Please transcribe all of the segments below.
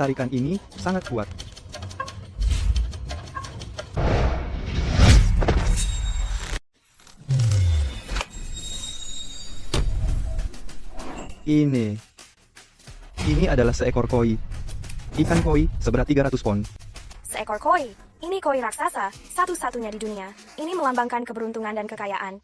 Tarikan ini sangat kuat. Ini adalah seekor koi. Ikan koi seberat 300 pon. Seekor koi. Ini koi raksasa, satu-satunya di dunia. Ini melambangkan keberuntungan dan kekayaan.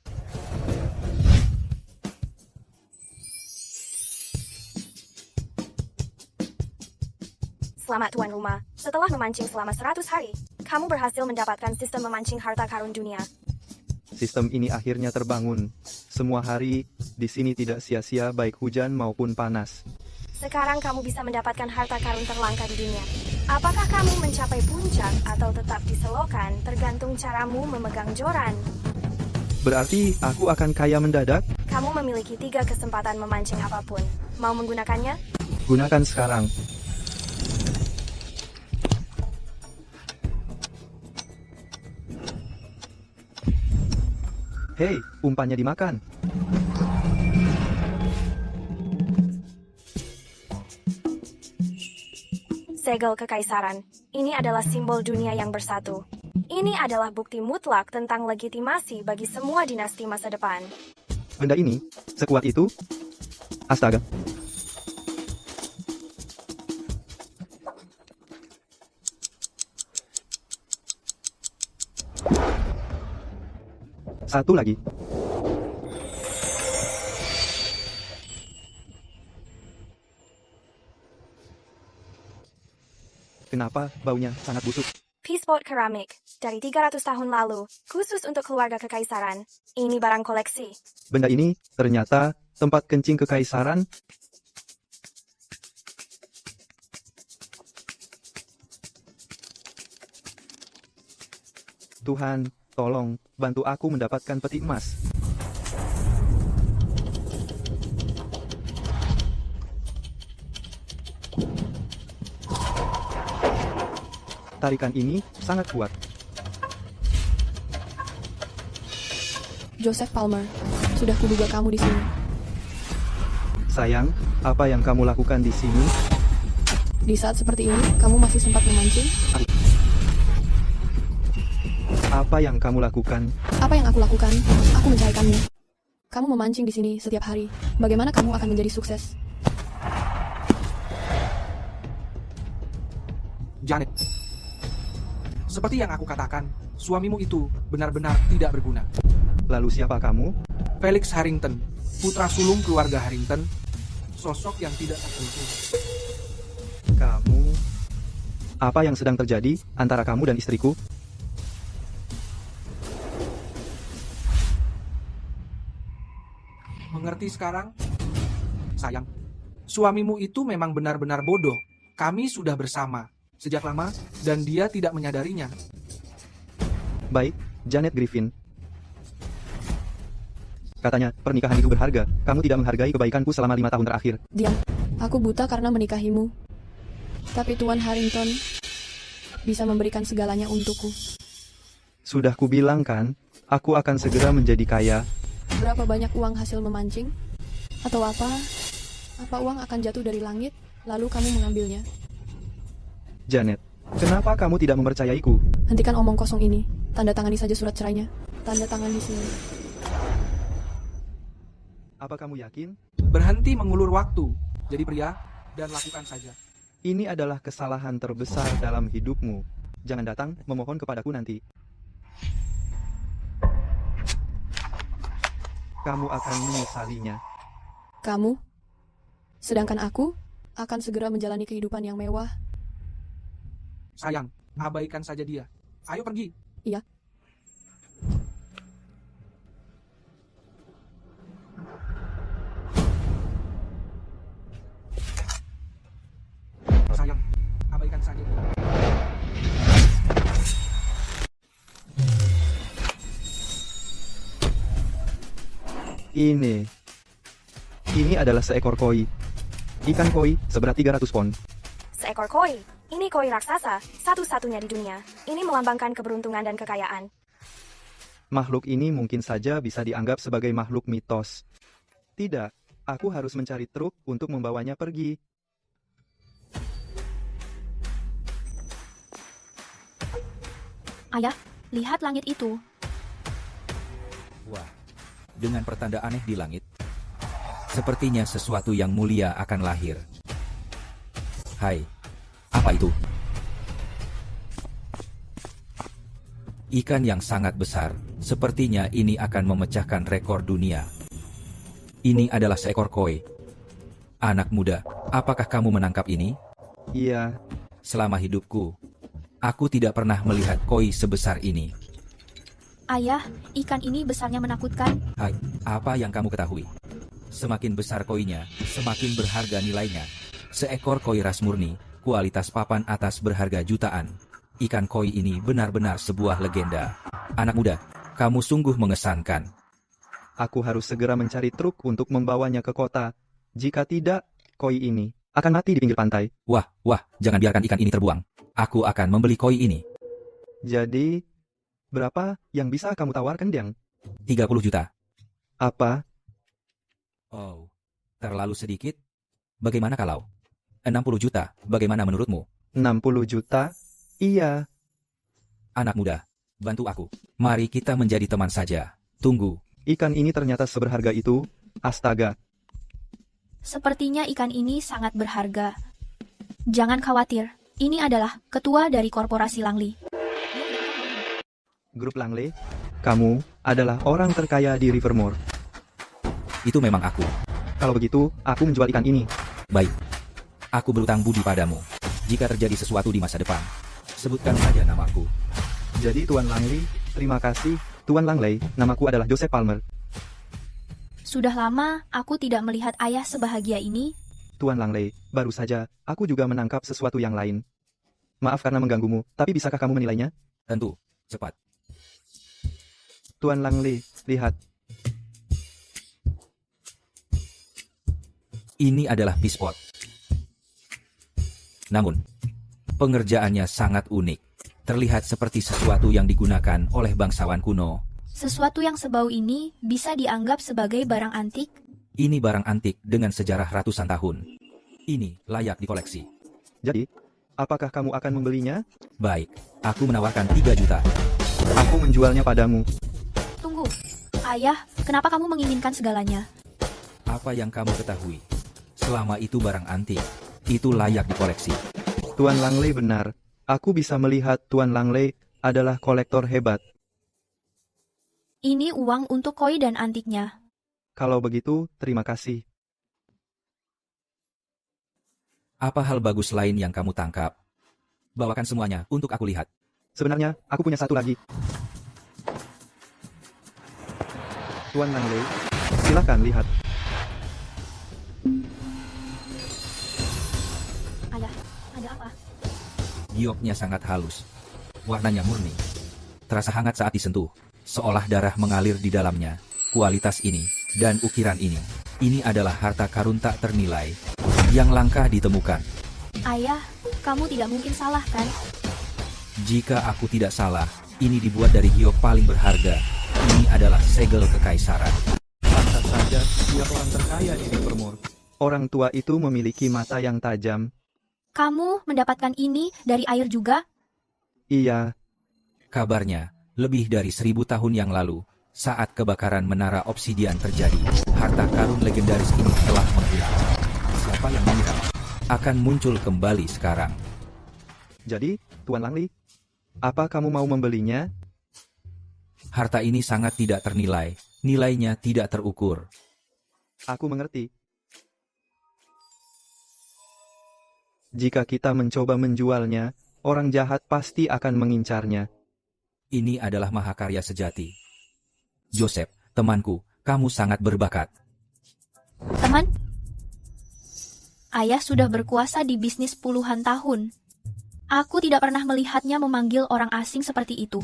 Selamat tuan rumah. Setelah memancing selama 100 hari, kamu berhasil mendapatkan sistem memancing harta karun dunia. Sistem ini akhirnya terbangun. Semua hari di sini tidak sia-sia baik hujan maupun panas. Sekarang kamu bisa mendapatkan harta karun terlangka di dunia. Apakah kamu mencapai puncak atau tetap di selokan tergantung caramu memegang joran? Berarti aku akan kaya mendadak? Kamu memiliki 3 kesempatan memancing apapun. Mau menggunakannya? Gunakan sekarang. Hei, umpannya dimakan. Segel Kekaisaran. Ini adalah simbol dunia yang bersatu. Ini adalah bukti mutlak tentang legitimasi bagi semua dinasti masa depan. Benda ini sekuat itu? Astaga. Satu lagi. Kenapa baunya sangat busuk? Peacepot keramik dari 300 tahun lalu, khusus untuk keluarga kekaisaran. Ini barang koleksi. Benda ini ternyata tempat kencing kekaisaran. Tuhan, tolong bantu aku mendapatkan peti emas. Tarikan ini sangat kuat. Joseph Palmer, sudah kuduga kamu di sini. Sayang, apa yang kamu lakukan di sini? Di saat seperti ini, kamu masih sempat memancing? Apa yang kamu lakukan? Apa yang aku lakukan? Aku mencarikanmu. Kamu memancing di sini setiap hari. Bagaimana kamu akan menjadi sukses? Janet, seperti yang aku katakan, suamimu itu benar-benar tidak berguna. Lalu siapa kamu? Felix Harrington, putra sulung keluarga Harrington, sosok yang tidak tersentuh. Kamu... Apa yang sedang terjadi antara kamu dan istriku? Mengerti sekarang? Sayang, suamimu itu memang benar-benar bodoh. Kami sudah bersama sejak lama dan dia tidak menyadarinya. Baik, Janet Griffin. Katanya, pernikahan itu berharga. Kamu tidak menghargai kebaikanku selama 5 tahun terakhir. Diam. Aku buta karena menikahimu. Tapi Tuan Harrington bisa memberikan segalanya untukku. Sudah kubilang kan, aku akan segera menjadi kaya. Berapa banyak uang hasil memancing? Atau apa? Apa uang akan jatuh dari langit, lalu kamu mengambilnya? Janet, kenapa kamu tidak mempercayaiku? Hentikan omong kosong ini. Tanda tangani saja surat cerainya. Tanda tangan di sini. Apa kamu yakin? Berhenti mengulur waktu. Jadi pria, dan lakukan saja. Ini adalah kesalahan terbesar dalam hidupmu. Jangan datang memohon kepadaku nanti. Kamu akan menyesalinya. Kamu? Sedangkan aku akan segera menjalani kehidupan yang mewah. Sayang, abaikan saja dia. Ayo pergi. Iya. Sayang, abaikan saja dia. Ini adalah seekor koi. Ikan koi seberat 300 pon. Seekor koi. Ini koi raksasa, satu-satunya di dunia. Ini melambangkan keberuntungan dan kekayaan. Makhluk ini mungkin saja bisa dianggap sebagai makhluk mitos. Tidak, aku harus mencari truk untuk membawanya pergi. Ayah, lihat langit itu. Wah, dengan pertanda aneh di langit. Sepertinya sesuatu yang mulia akan lahir. Hai, apa itu? Ikan yang sangat besar, sepertinya ini akan memecahkan rekor dunia. Ini adalah seekor koi. Anak muda, apakah kamu menangkap ini? Iya, Selama hidupku, aku tidak pernah melihat koi sebesar ini. Ayah, ikan ini besarnya menakutkan. Hai, apa yang kamu ketahui? Semakin besar koinya, semakin berharga nilainya. Seekor koi ras murni, kualitas papan atas berharga jutaan. Ikan koi ini benar-benar sebuah legenda. Anak muda, kamu sungguh mengesankan. aku harus segera mencari truk untuk membawanya ke kota. Jika tidak, koi ini akan mati di pinggir pantai. Wah, jangan biarkan ikan ini terbuang. Aku akan membeli koi ini. Jadi, berapa yang bisa kamu tawarkan, Diang? 30 juta. Apa? Oh, terlalu sedikit? Bagaimana kalau 60 juta, bagaimana menurutmu? 60 juta? Iya, Anak muda, bantu aku. Mari kita menjadi teman saja. Tunggu. ikan ini ternyata seberharga itu. Astaga, Sepertinya ikan ini sangat berharga. Jangan khawatir, ini adalah ketua dari korporasi Langley. Grup Langley, kamu adalah orang terkaya di Rivermore. Itu memang aku. Kalau begitu, aku menjual ikan ini. Baik. Aku berutang budi padamu. Jika terjadi sesuatu di masa depan, sebutkan saja namaku. Jadi Tuan Langley, terima kasih. Tuan Langley, namaku adalah Joseph Palmer. Sudah lama aku tidak melihat ayah sebahagia ini. Tuan Langley, baru saja, aku juga menangkap sesuatu yang lain. Maaf karena mengganggumu, tapi bisakah kamu menilainya? Tentu, cepat. Tuan Langley, lihat. Ini adalah pispot. Namun, pengerjaannya sangat unik. Terlihat seperti sesuatu yang digunakan oleh bangsawan kuno. Sesuatu yang sebau ini bisa dianggap sebagai barang antik. Ini barang antik dengan sejarah ratusan tahun. Ini layak dikoleksi. Jadi, apakah kamu akan membelinya? Baik, aku menawarkan 3 juta. Aku menjualnya padamu. Tunggu, ayah, kenapa kamu menginginkan segalanya? Apa yang kamu ketahui? Selama itu barang antik, itu layak dikoleksi. Tuan Langley benar. Aku bisa melihat Tuan Langley adalah kolektor hebat. Ini uang untuk koi dan antiknya. Kalau begitu, terima kasih. Apa hal bagus lain yang kamu tangkap? Bawakan semuanya untuk aku lihat. Sebenarnya, aku punya satu lagi. Tuan Langley, silakan lihat. Ayah, ada apa? Gioknya sangat halus. Warnanya murni. Terasa hangat saat disentuh. Seolah darah mengalir di dalamnya. Kualitas ini, dan ukiran ini. Ini adalah harta karun tak ternilai. Yang langka ditemukan. Ayah, kamu tidak mungkin salah kan? Jika aku tidak salah, ini dibuat dari giok paling berharga. Ini adalah segel kekaisaran. Pantas saja, dia orang terkaya di Rivermore. Orang tua itu memiliki mata yang tajam. Kamu mendapatkan ini dari air juga? Iya, Kabarnya, lebih dari 1000 tahun yang lalu, saat kebakaran menara obsidian terjadi, harta karun legendaris ini telah menghilang. Siapa yang mengira akan muncul kembali sekarang? jadi, Tuan Langley, apa kamu mau membelinya? Harta ini sangat tidak ternilai, nilainya tidak terukur. Aku mengerti. Jika kita mencoba menjualnya, orang jahat pasti akan mengincarnya. Ini adalah mahakarya sejati. Joseph, temanku, kamu sangat berbakat. Teman? Ayah sudah berkuasa di bisnis puluhan tahun. Aku tidak pernah melihatnya memanggil orang asing seperti itu.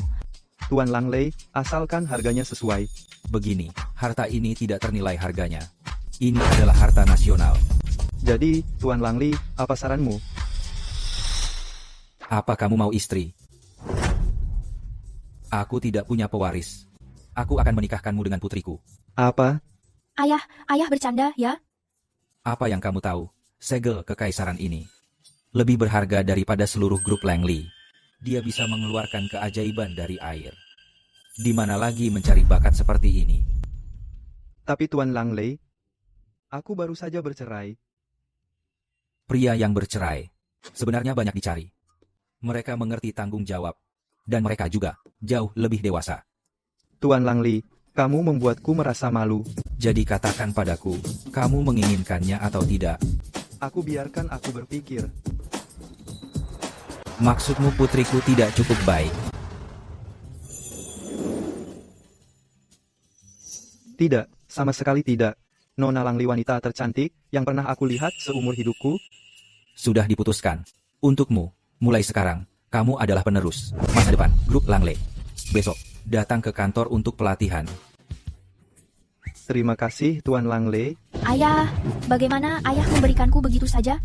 Tuan Langley, asalkan harganya sesuai. Begini, harta ini tidak ternilai harganya. Ini adalah harta nasional. Jadi, Tuan Langley, apa saranmu? Apa kamu mau istri? Aku tidak punya pewaris. Aku akan menikahkanmu dengan putriku. Apa? Ayah bercanda ya? Apa yang kamu tahu? Segel kekaisaran ini lebih berharga daripada seluruh grup Langley. Dia bisa mengeluarkan keajaiban dari air. Di mana lagi mencari bakat seperti ini? Tapi Tuan Langley, aku baru saja bercerai. Pria yang bercerai sebenarnya banyak dicari. Mereka mengerti tanggung jawab, dan mereka juga jauh lebih dewasa. Tuan Langley, kamu membuatku merasa malu. Jadi katakan padaku, kamu menginginkannya atau tidak? Aku biarkan aku berpikir. Maksudmu putriku tidak cukup baik? Tidak, sama sekali tidak. Nona Langley wanita tercantik yang pernah aku lihat seumur hidupku. Sudah diputuskan. Untukmu, mulai sekarang, kamu adalah penerus masa depan grup Langley. Besok, datang ke kantor untuk pelatihan. Terima kasih Tuan Langley. Ayah, bagaimana ayah memberikanku begitu saja?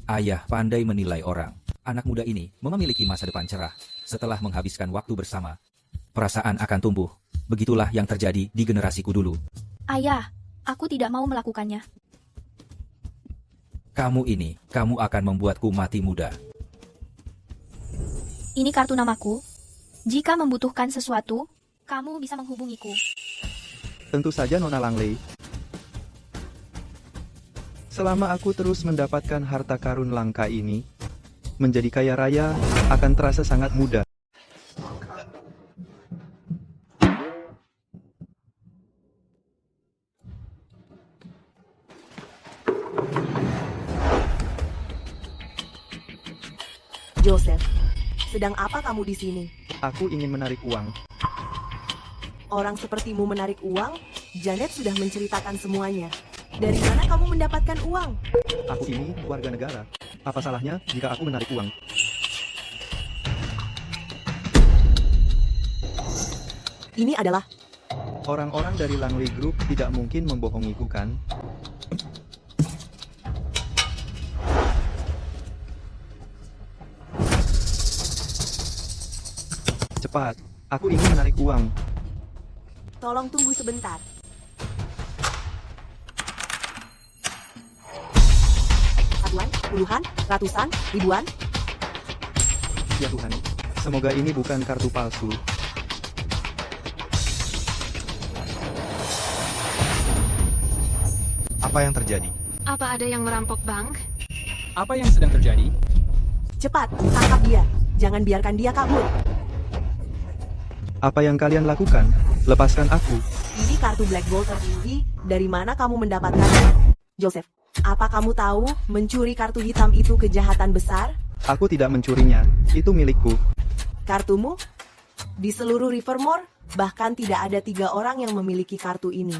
Ayah pandai menilai orang. Anak muda ini memiliki masa depan cerah. Setelah menghabiskan waktu bersama, perasaan akan tumbuh. Begitulah yang terjadi di generasiku dulu. Ayah, aku tidak mau melakukannya. Kamu akan membuatku mati muda. Ini kartu namaku. Jika membutuhkan sesuatu, kamu bisa menghubungiku. Tentu saja Nona Langley. Selama aku terus mendapatkan harta karun langka ini, menjadi kaya raya akan terasa sangat mudah. Joseph, sedang apa kamu di sini? Aku ingin menarik uang. Orang sepertimu menarik uang? Janet sudah menceritakan semuanya. Dari mana kamu mendapatkan uang? Aku ini warga negara. Apa salahnya jika aku menarik uang? Ini adalah... Orang-orang dari Langley Group tidak mungkin membohongiku kan? Cepat, aku ingin menarik uang. Tolong tunggu sebentar. Satuan, puluhan, ratusan, ribuan. Ya Tuhan, semoga ini bukan kartu palsu. Apa yang terjadi? Apa ada yang merampok bank? Apa yang sedang terjadi? Cepat, tangkap dia. Jangan biarkan dia kabur. Apa yang kalian lakukan? Lepaskan aku. Ini kartu Black Gold tertinggi. Dari mana kamu mendapatkannya? Joseph, apa kamu tahu mencuri kartu hitam itu kejahatan besar? Aku tidak mencurinya. Itu milikku. Kartumu? Di seluruh Rivermore, bahkan tidak ada 3 orang yang memiliki kartu ini.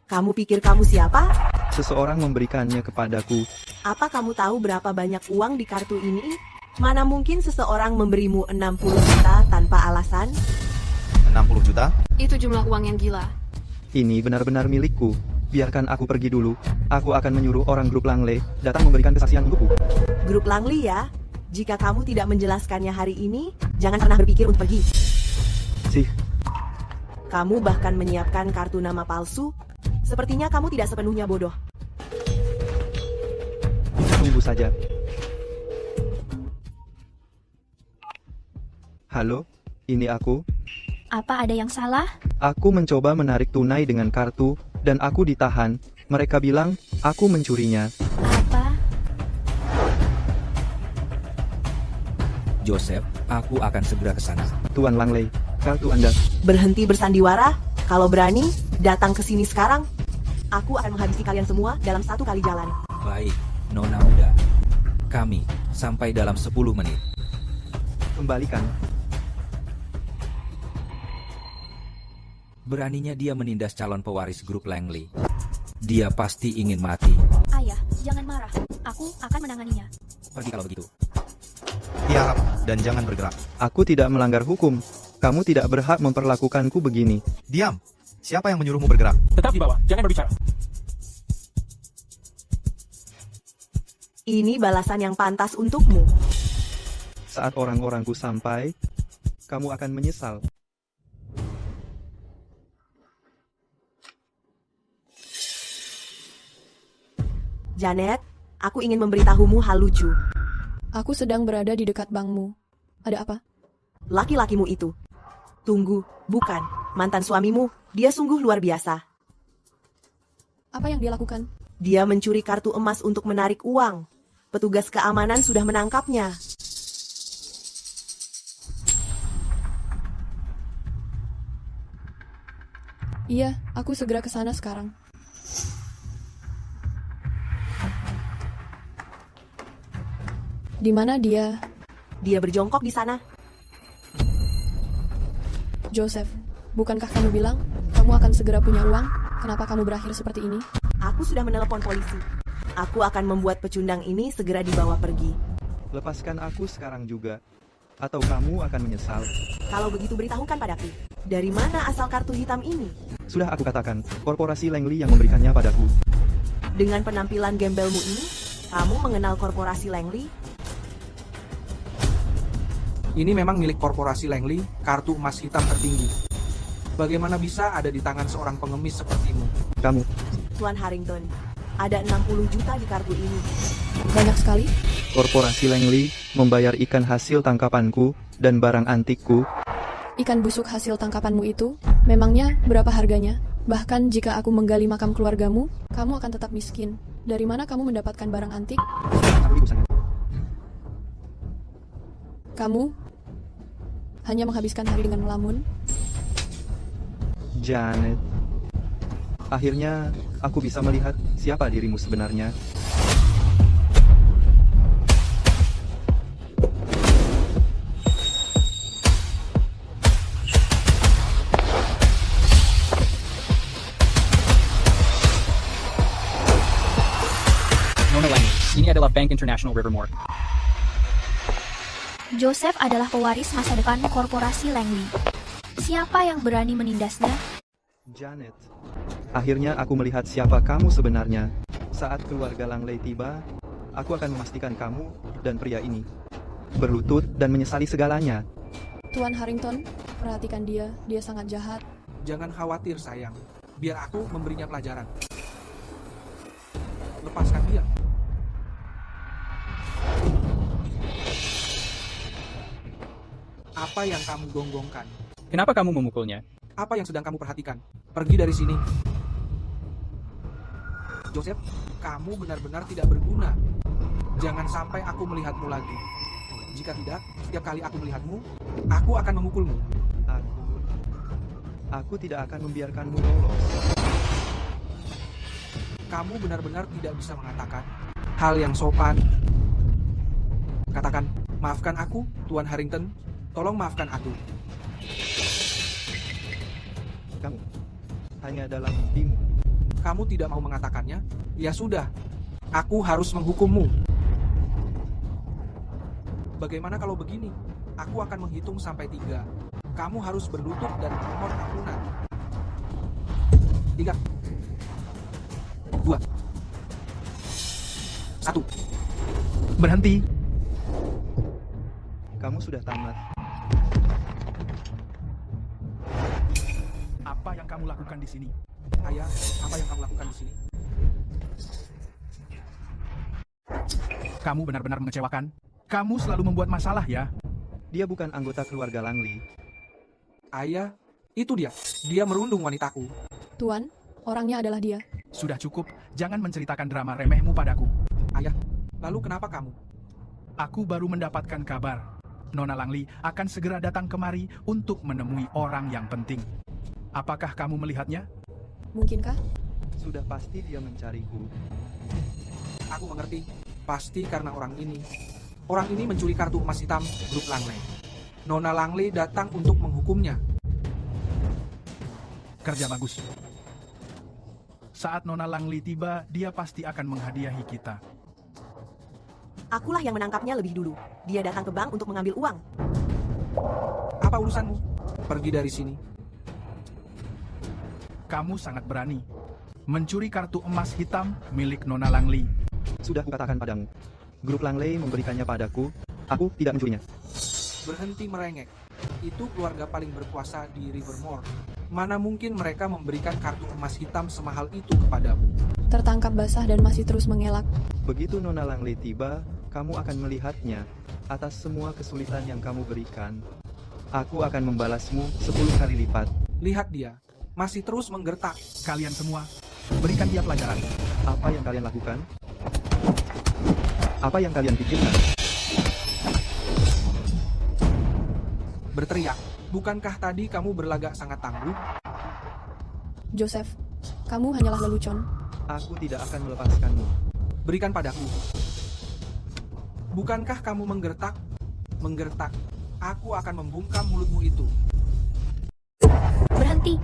Kamu pikir kamu siapa? Seseorang memberikannya kepadaku. Apa kamu tahu berapa banyak uang di kartu ini? Mana mungkin seseorang memberimu 60 juta tanpa alasan? 60 juta? Itu jumlah uang yang gila. Ini benar-benar milikku. Biarkan aku pergi dulu. Aku akan menyuruh orang grup Langley datang memberikan kesaksian untukku. Grup Langley ya? Jika kamu tidak menjelaskannya hari ini, jangan pernah berpikir untuk pergi. Sih, Kamu bahkan menyiapkan kartu nama palsu? Sepertinya kamu tidak sepenuhnya bodoh. tunggu saja. Halo, ini aku. Apa ada yang salah? Aku mencoba menarik tunai dengan kartu, dan aku ditahan. Mereka bilang, aku mencurinya. Apa? Joseph, aku akan segera ke sana. Tuan Langley, kartu Anda. Berhenti bersandiwara. Kalau berani, datang ke sini sekarang. Aku akan menghabisi kalian semua dalam 1 kali jalan. Baik, Nona muda. Kami sampai dalam 10 menit. Kembalikan. Beraninya dia menindas calon pewaris grup Langley. Dia pasti ingin mati. Ayah, jangan marah. Aku akan menanganinya. Pergi kalau begitu. Tiarap dan jangan bergerak. Aku tidak melanggar hukum. Kamu tidak berhak memperlakukanku begini. Diam. Siapa yang menyuruhmu bergerak? Tetap di bawah, jangan berbicara. Ini balasan yang pantas untukmu. Saat orang-orangku sampai, kamu akan menyesal. Janet, aku ingin memberitahumu hal lucu. Aku sedang berada di dekat bankmu. Ada apa? Laki-lakimu itu. Tunggu, bukan. Mantan suamimu, dia sungguh luar biasa. Apa yang dia lakukan? Dia mencuri kartu emas untuk menarik uang. Petugas keamanan sudah menangkapnya. Iya, aku segera ke sana sekarang. Di mana dia? Dia berjongkok di sana. Joseph, bukankah kamu bilang kamu akan segera punya uang? Kenapa kamu berakhir seperti ini? Aku sudah menelepon polisi. Aku akan membuat pecundang ini segera dibawa pergi. Lepaskan aku sekarang juga, atau kamu akan menyesal. Kalau begitu beritahukan padaku. Dari mana asal kartu hitam ini? Sudah aku katakan, korporasi Langley yang memberikannya padaku. Dengan penampilan gembelmu ini, kamu mengenal korporasi Langley? Ini memang milik korporasi Langley, kartu emas hitam tertinggi. Bagaimana bisa ada di tangan seorang pengemis sepertimu? Kamu, Tuan Harrington, ada 60 juta di kartu ini. Banyak sekali? korporasi Langley membayar ikan hasil tangkapanku dan barang antikku. Ikan busuk hasil tangkapanmu itu, memangnya berapa harganya? Bahkan jika aku menggali makam keluargamu, kamu akan tetap miskin. Dari mana kamu mendapatkan barang antik? Aku urusannya. Kamu hanya menghabiskan hari dengan melamun? Janet. Akhirnya, aku bisa melihat siapa dirimu sebenarnya. Nona Langley, ini adalah Bank International Rivermore. Joseph adalah pewaris masa depan korporasi Langley. Siapa yang berani menindasnya? Janet. Akhirnya aku melihat siapa kamu sebenarnya. Saat keluarga Langley tiba, aku akan memastikan kamu dan pria ini berlutut dan menyesali segalanya. Tuan Harrington, perhatikan dia sangat jahat. Jangan khawatir sayang, biar aku memberinya pelajaran. Lepaskan dia. Apa yang kamu gonggongkan? Kenapa kamu memukulnya? Apa yang sedang kamu perhatikan? Pergi dari sini. Joseph, kamu benar-benar tidak berguna. Jangan sampai aku melihatmu lagi. Jika tidak, setiap kali aku melihatmu, aku akan memukulmu. Aku tidak akan membiarkanmu lolos. Kamu benar-benar tidak bisa mengatakan hal yang sopan. Katakan, maafkan aku, Tuan Harrington. Tolong maafkan aku. Kamu hanya dalam mimpimu. Kamu tidak mau mengatakannya? Ya sudah, aku harus menghukummu. Bagaimana kalau begini? Aku akan menghitung sampai 3. Kamu harus berlutut dan memohon ampunan. 3, 2, 1. Berhenti. Kamu sudah tamat. Apa yang kamu lakukan di sini? Ayah, apa yang kamu lakukan di sini? Kamu benar-benar mengecewakan. Kamu selalu membuat masalah ya. Dia bukan anggota keluarga Langley. Ayah, itu dia. Dia merundung wanitaku. Tuan, orangnya adalah dia. Sudah cukup, jangan menceritakan drama remehmu padaku. Ayah, lalu kenapa kamu? Aku baru mendapatkan kabar. Nona Langley akan segera datang kemari untuk menemui orang yang penting. Apakah kamu melihatnya? Mungkinkah? Sudah pasti dia mencariku. Aku mengerti. Pasti karena orang ini. Orang ini mencuri kartu emas hitam grup Langley. Nona Langley datang untuk menghukumnya. Kerja bagus. Saat Nona Langley tiba, dia pasti akan menghadiahi kita. Akulah yang menangkapnya lebih dulu. Dia datang ke bank untuk mengambil uang. Apa urusanmu? Pergi dari sini. Kamu sangat berani. Mencuri kartu emas hitam milik Nona Langley. Sudah kukatakan padamu. Grup Langley memberikannya padaku. Aku tidak mencurinya. Berhenti merengek. Itu keluarga paling berkuasa di Rivermore. Mana mungkin mereka memberikan kartu emas hitam semahal itu kepadamu? Tertangkap basah dan masih terus mengelak. Begitu Nona Langley tiba, Kamu akan melihatnya. Atas semua kesulitan yang kamu berikan, aku akan membalasmu 10 kali lipat. Lihat dia, masih terus menggertak. Kalian semua, berikan dia pelajaran. Apa yang kalian lakukan? Apa yang kalian pikirkan? Berteriak. Bukankah tadi kamu berlagak sangat tangguh? Joseph, kamu hanyalah lelucon. Aku tidak akan melepaskanmu. Berikan padaku. Bukankah kamu menggertak? Menggertak. Aku akan membungkam mulutmu itu. Berhenti.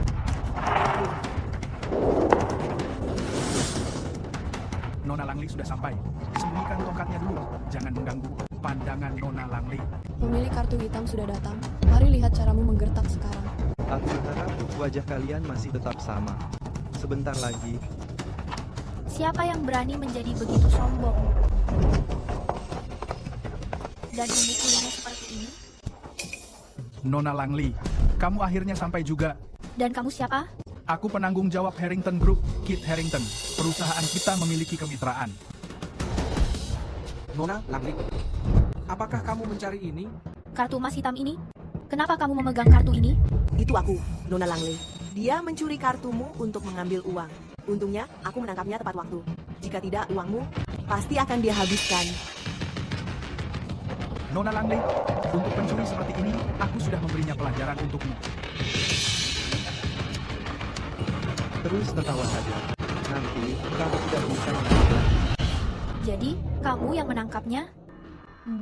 Nona Langley sudah sampai. Sembunyikan tongkatnya dulu. Jangan mengganggu pandangan Nona Langley. Pemilik kartu hitam sudah datang. Mari lihat caramu menggertak sekarang. Aku berharap wajah kalian masih tetap sama. Sebentar lagi, Siapa yang berani menjadi begitu sombong dan memukulinya seperti ini? Nona Langley, kamu akhirnya sampai juga. Dan kamu siapa? Aku penanggung jawab Harrington Group, Kit Harrington. Perusahaan kita memiliki kemitraan. Nona Langley, apakah kamu mencari ini? Kartu emas hitam ini? Kenapa kamu memegang kartu ini? Itu aku, Nona Langley. Dia mencuri kartumu untuk mengambil uang. Untungnya, aku menangkapnya tepat waktu. Jika tidak, uangmu pasti akan dia habiskan. Nona Langley, untuk pencuri seperti ini, aku sudah memberinya pelajaran untukmu. terus tertawa saja. Nanti, kamu tidak bisa menangkapnya. Jadi, kamu yang menangkapnya?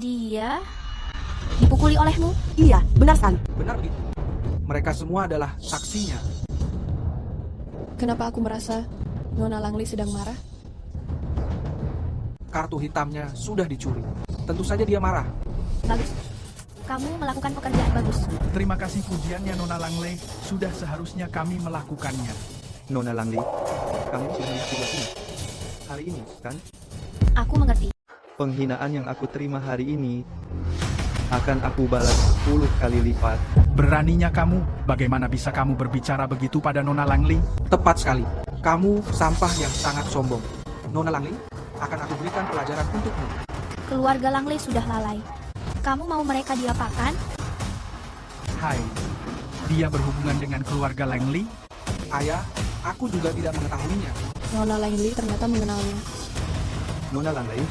Dia dipukuli olehmu? Iya, benar sekali. Benar begitu. Mereka semua adalah saksinya. Kenapa aku merasa Nona Langley sedang marah? Kartu hitamnya sudah dicuri. Tentu saja dia marah. Bagus. Kamu melakukan pekerjaan bagus. Terima kasih pujiannya Nona Langley. Sudah seharusnya kami melakukannya. Nona Langley, kamu sudah juga ini. Hari ini, kan? Aku mengerti. Penghinaan yang aku terima hari ini akan aku balas 10 kali lipat. Beraninya kamu, bagaimana bisa kamu berbicara begitu pada Nona Langley? Tepat sekali. Kamu sampah yang sangat sombong. Nona Langley, akan aku berikan pelajaran untukmu. Keluarga Langley sudah lalai. Kamu mau mereka diapakan? Hai, dia berhubungan dengan keluarga Langley? Ayah, aku juga tidak mengetahuinya. Nona Langley ternyata mengenalnya. Nona Langley,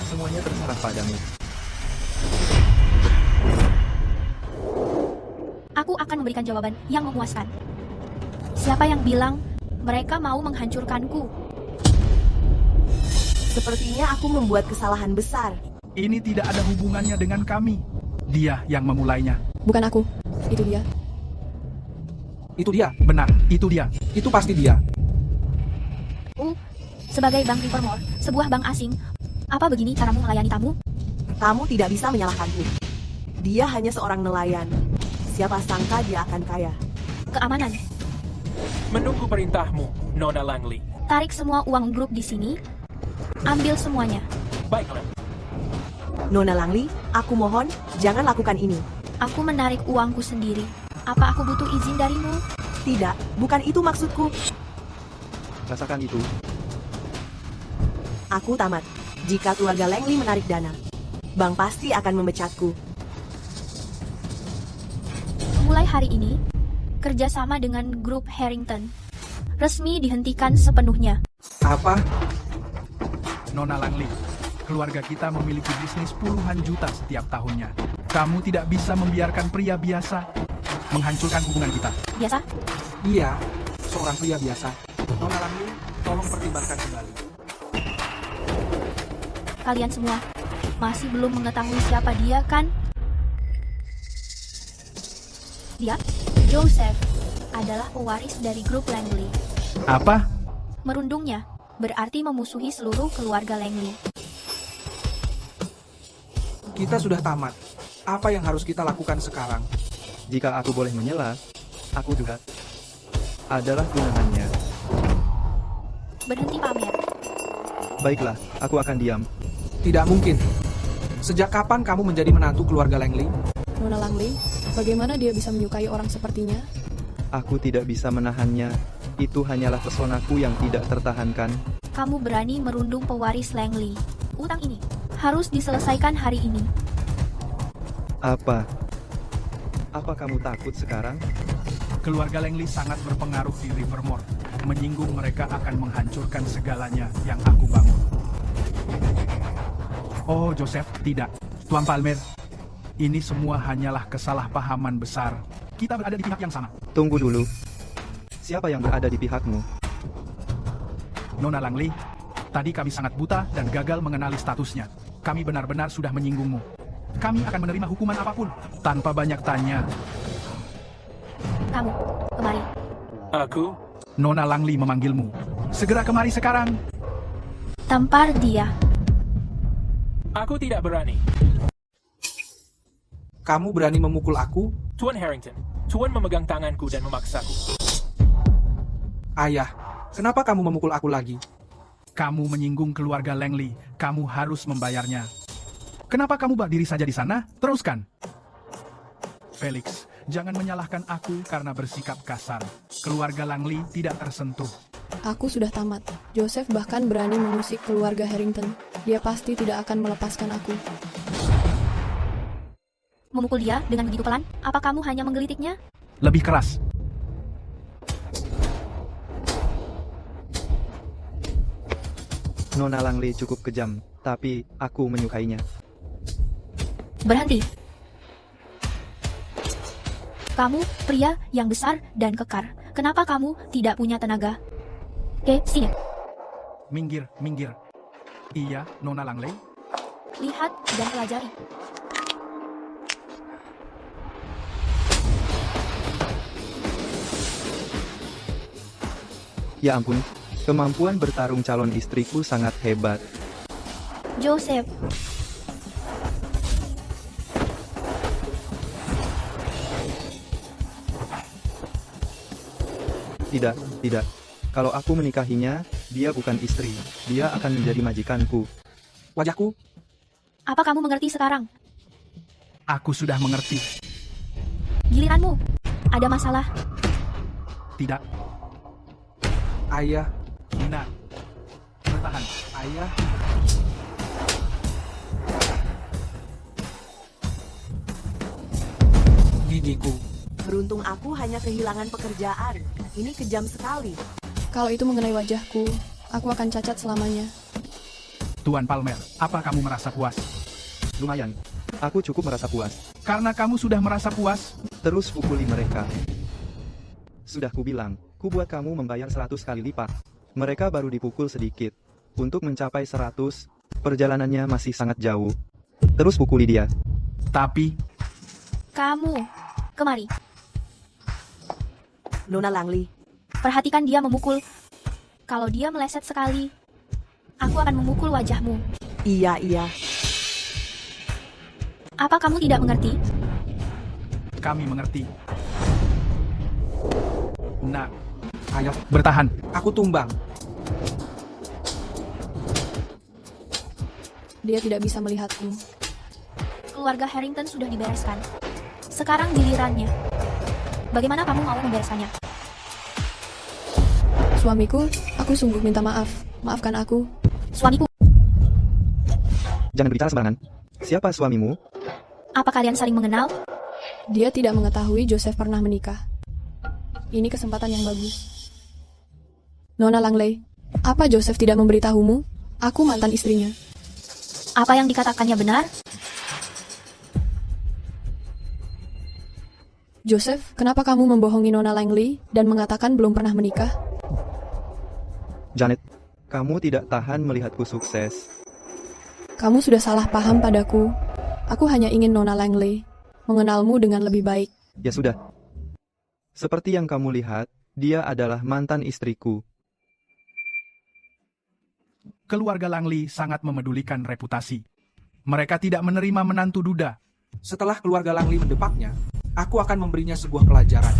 semuanya terserah padamu. Aku akan memberikan jawaban yang memuaskan. Siapa yang bilang mereka mau menghancurkanku? Sepertinya aku membuat kesalahan besar. Ini tidak ada hubungannya dengan kami. Dia yang memulainya. Bukan aku, itu dia. Itu dia. Benar, itu dia. Itu pasti dia. Sebagai Bank Livermore, sebuah bank asing, apa begini caramu melayani tamu? Kamu tidak bisa menyalahkanku. Dia hanya seorang nelayan. Siapa sangka dia akan kaya. Keamanan. Menunggu perintahmu, Nona Langley. Tarik semua uang grup di sini. Ambil semuanya. Baiklah. Nona Langley, aku mohon, jangan lakukan ini. Aku menarik uangku sendiri. Apa aku butuh izin darimu? Tidak, bukan itu maksudku. Rasakan itu. Aku tamat. Jika keluarga Langley menarik dana, bank pasti akan memecatku. Mulai hari ini, kerjasama dengan grup Harrington resmi dihentikan sepenuhnya. Apa? Nona Langley, keluarga kita memiliki bisnis puluhan juta setiap tahunnya. Kamu tidak bisa membiarkan pria biasa menghancurkan hubungan kita. Biasa? Iya, seorang pria biasa. Nona Langley, tolong pertimbangkan kembali. Kalian semua masih belum mengetahui siapa dia, kan? Dia, Joseph, adalah pewaris dari grup Langley. Apa? Merundungnya berarti memusuhi seluruh keluarga Langley. Kita sudah tamat. Apa yang harus kita lakukan sekarang? Jika aku boleh menyela, aku juga adalah tunangannya. Berhenti pamer. Baiklah, aku akan diam. Tidak mungkin. Sejak kapan kamu menjadi menantu keluarga Langley? Nona Langley, bagaimana dia bisa menyukai orang sepertinya? Aku tidak bisa menahannya. Itu hanyalah pesonaku yang tidak tertahankan. Kamu berani merundung pewaris Langley. Utang ini harus diselesaikan hari ini. Apa? Apa kamu takut sekarang? Keluarga Langley sangat berpengaruh di Rivermore. Menyinggung mereka akan menghancurkan segalanya yang aku bangun. Oh, Joseph, tidak. Tuan Palmer, ini semua hanyalah kesalahpahaman besar. Kita berada di pihak yang sama. Tunggu dulu. Siapa yang berada di pihakmu? Nona Langley, tadi kami sangat buta dan gagal mengenali statusnya. Kami benar-benar sudah menyinggungmu. Kami akan menerima hukuman apapun, tanpa banyak tanya. Kamu, kemari. Aku? Nona Langley memanggilmu. Segera kemari sekarang. Tampar dia. Aku tidak berani. Kamu berani memukul aku? Tuan Harrington, Tuan memegang tanganku dan memaksaku. Ayah, kenapa kamu memukul aku lagi? Kamu menyinggung keluarga Langley. Kamu harus membayarnya. Kenapa kamu berdiri saja di sana? Teruskan. Felix, jangan menyalahkan aku karena bersikap kasar. Keluarga Langley tidak tersentuh. Aku sudah tamat. Joseph bahkan berani mengusik keluarga Harrington. Dia pasti tidak akan melepaskan aku. Memukul dia dengan begitu pelan? Apa kamu hanya menggelitiknya? Lebih keras. Nona Langley cukup kejam, tapi aku menyukainya. Berhenti. Kamu pria yang besar dan kekar. Kenapa kamu tidak punya tenaga? Oke, sini. Minggir, minggir. Iya, Nona Langley. Lihat dan pelajari. Ya ampun, kemampuan bertarung calon istriku sangat hebat. Joseph, Tidak, tidak. Kalau aku menikahinya, dia bukan istri. Dia akan menjadi majikanku. Wajahku? apa kamu mengerti sekarang? Aku sudah mengerti. Giliranmu. Ada masalah? Tidak. Ayah, Nina. Bertahan. ayah. Gigiku. Beruntung aku hanya kehilangan pekerjaan. Ini kejam sekali. Kalau itu mengenai wajahku, aku akan cacat selamanya. Tuan Palmer, apa kamu merasa puas? Lumayan. Aku cukup merasa puas. Karena kamu sudah merasa puas, Terus pukuli mereka. Sudah kubilang, kubuat kamu membayar 100 kali lipat. Mereka baru dipukul sedikit. Untuk mencapai 100, perjalanannya masih sangat jauh. Terus pukuli dia. tapi Kamu. Kemari. Nona Langley, Perhatikan dia memukul. Kalau dia meleset sekali, aku akan memukul wajahmu. iya. Apa kamu tidak mengerti? kami mengerti. Nah, Ayah, bertahan. aku tumbang. Dia tidak bisa melihatku. Keluarga Harrington sudah dibereskan. Sekarang gilirannya. Bagaimana kamu mau membereskannya? Suamiku, aku sungguh minta maaf. Maafkan aku. Suamiku, Jangan berbicara sembarangan. Siapa suamimu? apa kalian saling mengenal? Dia tidak mengetahui Joseph pernah menikah. Ini kesempatan yang bagus. Nona Langley, apa Joseph tidak memberitahumu? Aku mantan istrinya. Apa yang dikatakannya benar? Joseph, kenapa kamu membohongi Nona Langley dan mengatakan belum pernah menikah? Janet, kamu tidak tahan melihatku sukses. Kamu sudah salah paham padaku. Aku hanya ingin Nona Langley mengenalmu dengan lebih baik. Ya sudah. Seperti yang kamu lihat, dia adalah mantan istriku. keluarga Langley sangat memedulikan reputasi. Mereka tidak menerima menantu duda. Setelah keluarga Langley mendepaknya, aku akan memberinya sebuah pelajaran.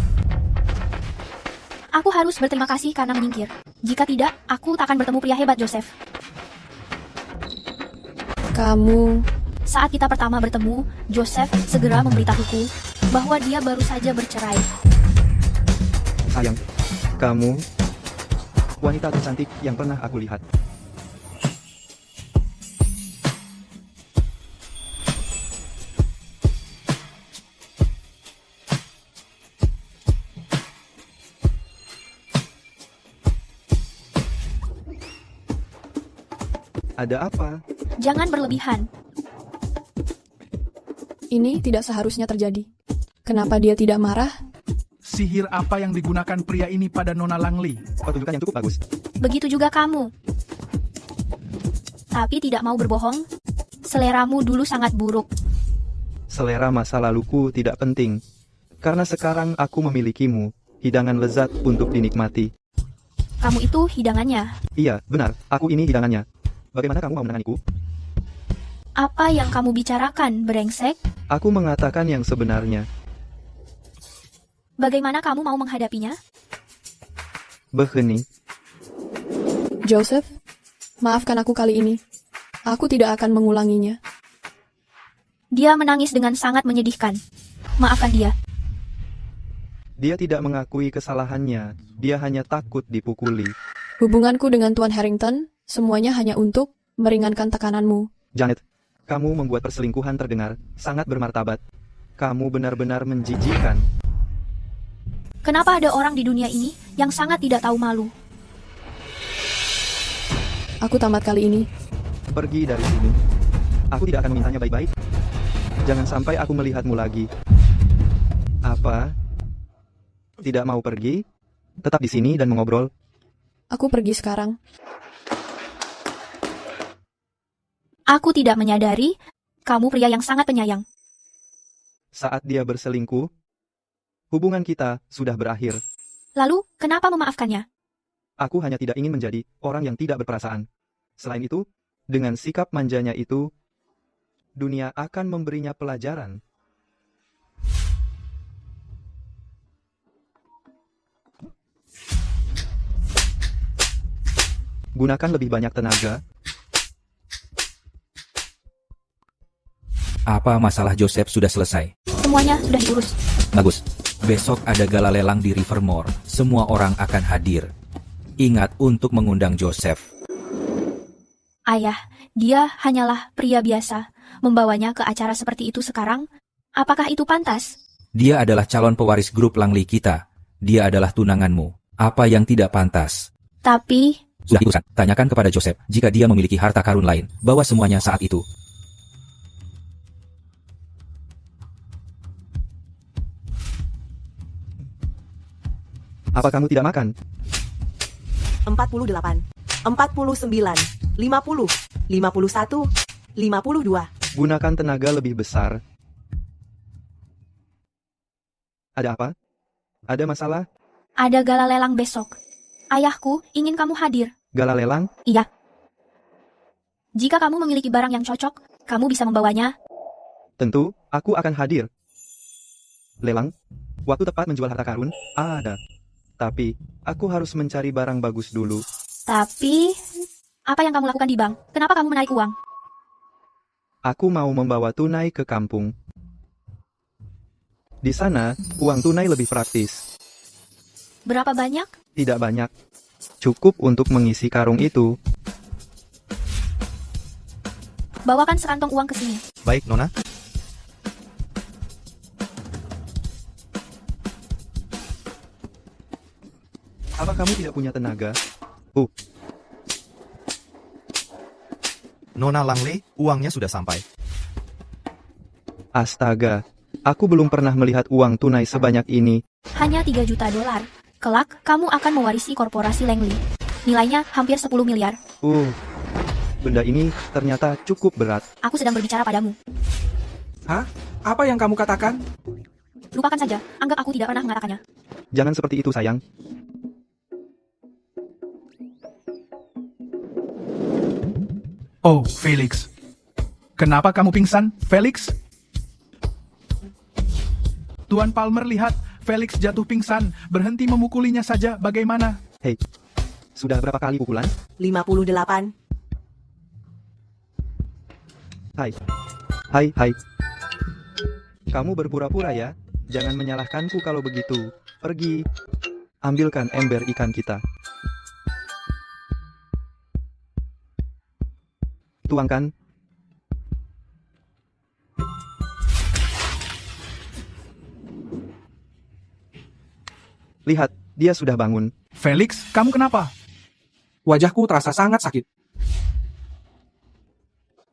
Aku harus berterima kasih karena menyingkir. Jika tidak, aku tak akan bertemu pria hebat Joseph. Kamu... Saat kita pertama bertemu, Joseph segera memberitahuku bahwa dia baru saja bercerai. Sayang, kamu wanita tercantik yang pernah aku lihat. Ada apa? Jangan berlebihan. Ini tidak seharusnya terjadi. Kenapa dia tidak marah? Sihir apa yang digunakan pria ini pada Nona Langley? Pertunjukan yang cukup bagus. Begitu juga kamu. Tapi tidak mau berbohong, seleramu dulu sangat buruk. Selera masa laluku tidak penting. Karena sekarang aku memilikimu, hidangan lezat untuk dinikmati. Kamu itu hidangannya. Iya, benar, aku ini hidangannya. Bagaimana kamu mau menanganiku? Apa yang kamu bicarakan, brengsek? Aku mengatakan yang sebenarnya. Bagaimana kamu mau menghadapinya? Begini, Joseph, maafkan aku kali ini. Aku tidak akan mengulanginya. Dia menangis dengan sangat menyedihkan. Maafkan dia. dia tidak mengakui kesalahannya. Dia hanya takut dipukuli. Hubunganku dengan Tuan Harrington, semuanya hanya untuk meringankan tekananmu. Janet, kamu membuat perselingkuhan terdengar sangat bermartabat. Kamu benar-benar menjijikkan. Kenapa ada orang di dunia ini yang sangat tidak tahu malu? Aku tamat kali ini. Pergi dari sini. Aku tidak akan memintanya baik-baik. Jangan sampai aku melihatmu lagi. Apa? Tidak mau pergi? Tetap di sini dan mengobrol. Aku pergi sekarang. Aku tidak menyadari, kamu pria yang sangat penyayang. Saat dia berselingkuh, hubungan kita sudah berakhir. Lalu, kenapa memaafkannya? Aku hanya tidak ingin menjadi orang yang tidak berperasaan. Selain itu, dengan sikap manjanya itu, dunia akan memberinya pelajaran. Gunakan lebih banyak tenaga. Apa masalah Joseph sudah selesai? Semuanya sudah diurus. Bagus. Besok ada gala lelang di Rivermore. Semua orang akan hadir. Ingat untuk mengundang Joseph. Ayah, dia hanyalah pria biasa. Membawanya ke acara seperti itu sekarang, apakah itu pantas? Dia adalah calon pewaris grup Langley kita. Dia adalah tunanganmu. Apa yang tidak pantas? Tapi, Sudah urusan. Tanyakan kepada Joseph jika dia memiliki harta karun lain. Bawa semuanya saat itu. Apa kamu tidak makan? 48, 49, 50, 51, 52. Gunakan tenaga lebih besar. Ada apa? Ada masalah? ada gala lelang besok. Ayahku ingin kamu hadir. Gala lelang? Iya. Jika kamu memiliki barang yang cocok, kamu bisa membawanya. Tentu, aku akan hadir. Lelang? Waktu tepat menjual harta karun? Ada. Tapi, aku harus mencari barang bagus dulu. Tapi, apa yang kamu lakukan di bank? Kenapa kamu menarik uang? Aku mau membawa tunai ke kampung. Di sana, uang tunai lebih praktis. Berapa banyak? Tidak banyak. Cukup untuk mengisi karung itu. Bawakan sekantong uang ke sini. Baik, Nona. Apa kamu tidak punya tenaga? Nona Langley, uangnya sudah sampai. Astaga, aku belum pernah melihat uang tunai sebanyak ini. Hanya 3 juta dolar. Kelak, kamu akan mewarisi korporasi Langley. Nilainya hampir 10 miliar. Benda ini ternyata cukup berat. Aku sedang berbicara padamu. Hah? Apa yang kamu katakan? Lupakan saja, anggap aku tidak pernah mengatakannya. Jangan seperti itu, sayang. Oh, Felix. Kenapa kamu pingsan, Felix? Tuan Palmer lihat, Felix jatuh pingsan. Berhenti memukulinya saja, bagaimana? Hei, sudah berapa kali pukulan? 58. Hai. Kamu berpura-pura ya? Jangan menyalahkanku kalau begitu. Pergi. Ambilkan ember ikan kita. Tuangkan. Lihat, dia sudah bangun. Felix, kamu kenapa? Wajahku terasa sangat sakit.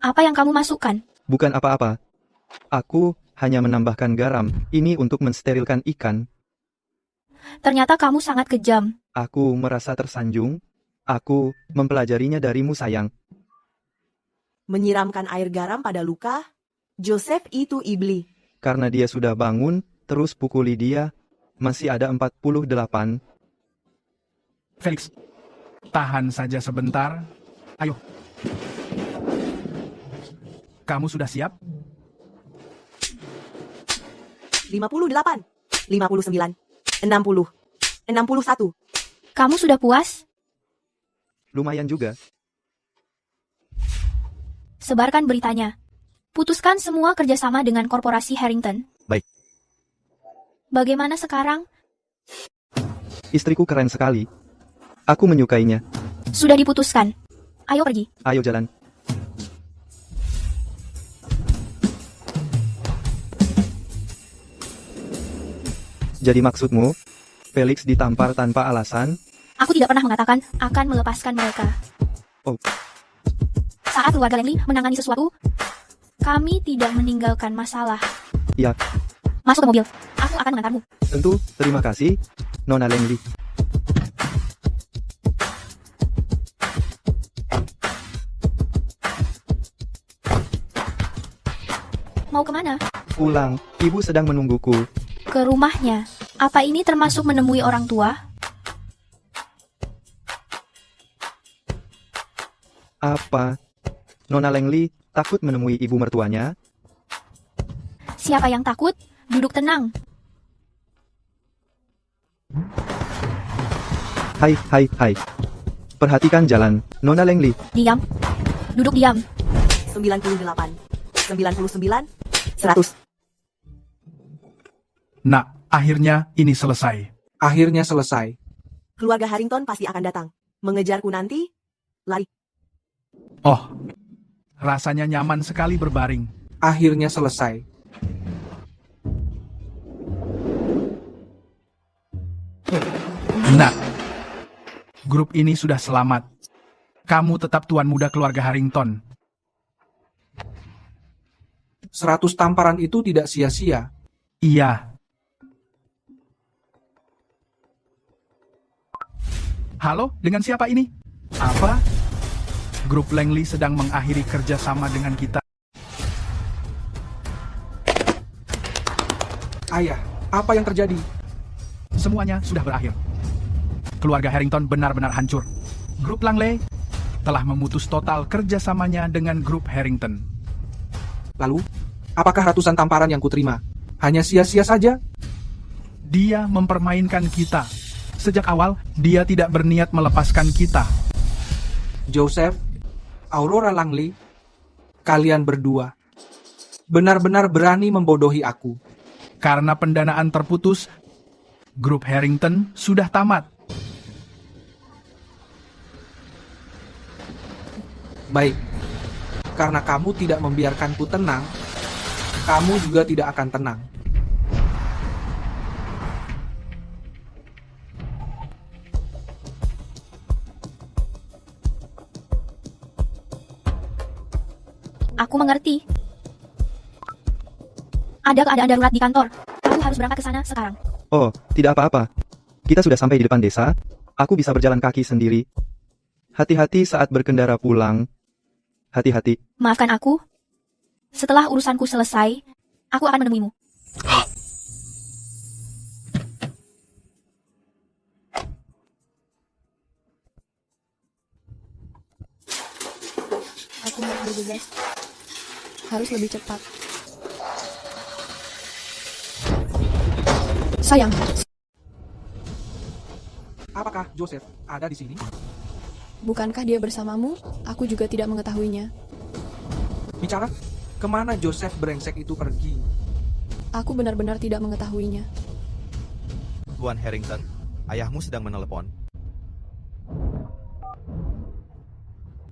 Apa yang kamu masukkan? Bukan apa-apa. Aku hanya menambahkan garam. Ini untuk mensterilkan ikan. Ternyata kamu sangat kejam. Aku merasa tersanjung. Aku mempelajarinya darimu, sayang. Menyiramkan air garam pada luka? Joseph itu iblis. Karena dia sudah bangun, terus pukuli dia. Masih ada 48. Felix, tahan saja sebentar. Ayo. Kamu sudah siap? 58, 59, 60, 61. Kamu sudah puas? Lumayan juga. Sebarkan beritanya. Putuskan semua kerjasama dengan korporasi Harrington. Baik. Bagaimana sekarang? Istriku keren sekali. Aku menyukainya. Sudah diputuskan. Ayo pergi. Ayo jalan. Jadi maksudmu, Felix ditampar tanpa alasan? Aku tidak pernah mengatakan akan melepaskan mereka. Oh. Saat keluarga Langley menangani sesuatu, kami tidak meninggalkan masalah. Ya, Masuk ke mobil. Aku akan mengantarmu. tentu. Terima kasih, Nona Langley. Mau kemana? Pulang, ibu sedang menungguku. Ke rumahnya. Apa ini termasuk menemui orang tua? Apa? Nona Langley takut menemui ibu mertuanya? Siapa yang takut? Duduk tenang. Hai, hai, hai. Perhatikan jalan, Nona Langley. Diam. Duduk diam. 98, 99, 100. Nak, akhirnya ini selesai. Akhirnya selesai. Keluarga Harrington pasti akan datang. Mengejarku nanti? Lari. Oh, rasanya nyaman sekali berbaring. Akhirnya selesai. Nak, grup ini sudah selamat. Kamu tetap tuan muda keluarga Harrington. 100 tamparan itu tidak sia-sia. Iya. Halo, dengan siapa ini? Apa? Grup Langley sedang mengakhiri kerjasama dengan kita. Ayah, apa yang terjadi? Semuanya sudah berakhir. Keluarga Harrington benar-benar hancur. Grup Langley telah memutus total kerjasamanya dengan grup Harrington. Lalu, apakah ratusan tamparan yang kuterima hanya sia-sia saja? Dia mempermainkan kita. Sejak awal, dia tidak berniat melepaskan kita. Joseph, Aurora Langley, kalian berdua benar-benar berani membodohi aku. Karena pendanaan terputus, grup Harrington sudah tamat. Baik, karena kamu tidak membiarkanku tenang, kamu juga tidak akan tenang. Aku mengerti. Ada keadaan darurat di kantor. Aku harus berangkat ke sana sekarang. Oh, tidak apa-apa. Kita sudah sampai di depan desa. Aku bisa berjalan kaki sendiri. Hati-hati saat berkendara pulang. Hati-hati. Maafkan aku. Setelah urusanku selesai, aku akan menemuimu. Aku harus bergegas. Harus lebih cepat. Sayang, Apakah Joseph ada di sini? bukankah dia bersamamu? Aku juga tidak mengetahuinya. Bicara, kemana Joseph brengsek itu pergi? Aku benar-benar tidak mengetahuinya. Tuan Harrington, ayahmu sedang menelepon.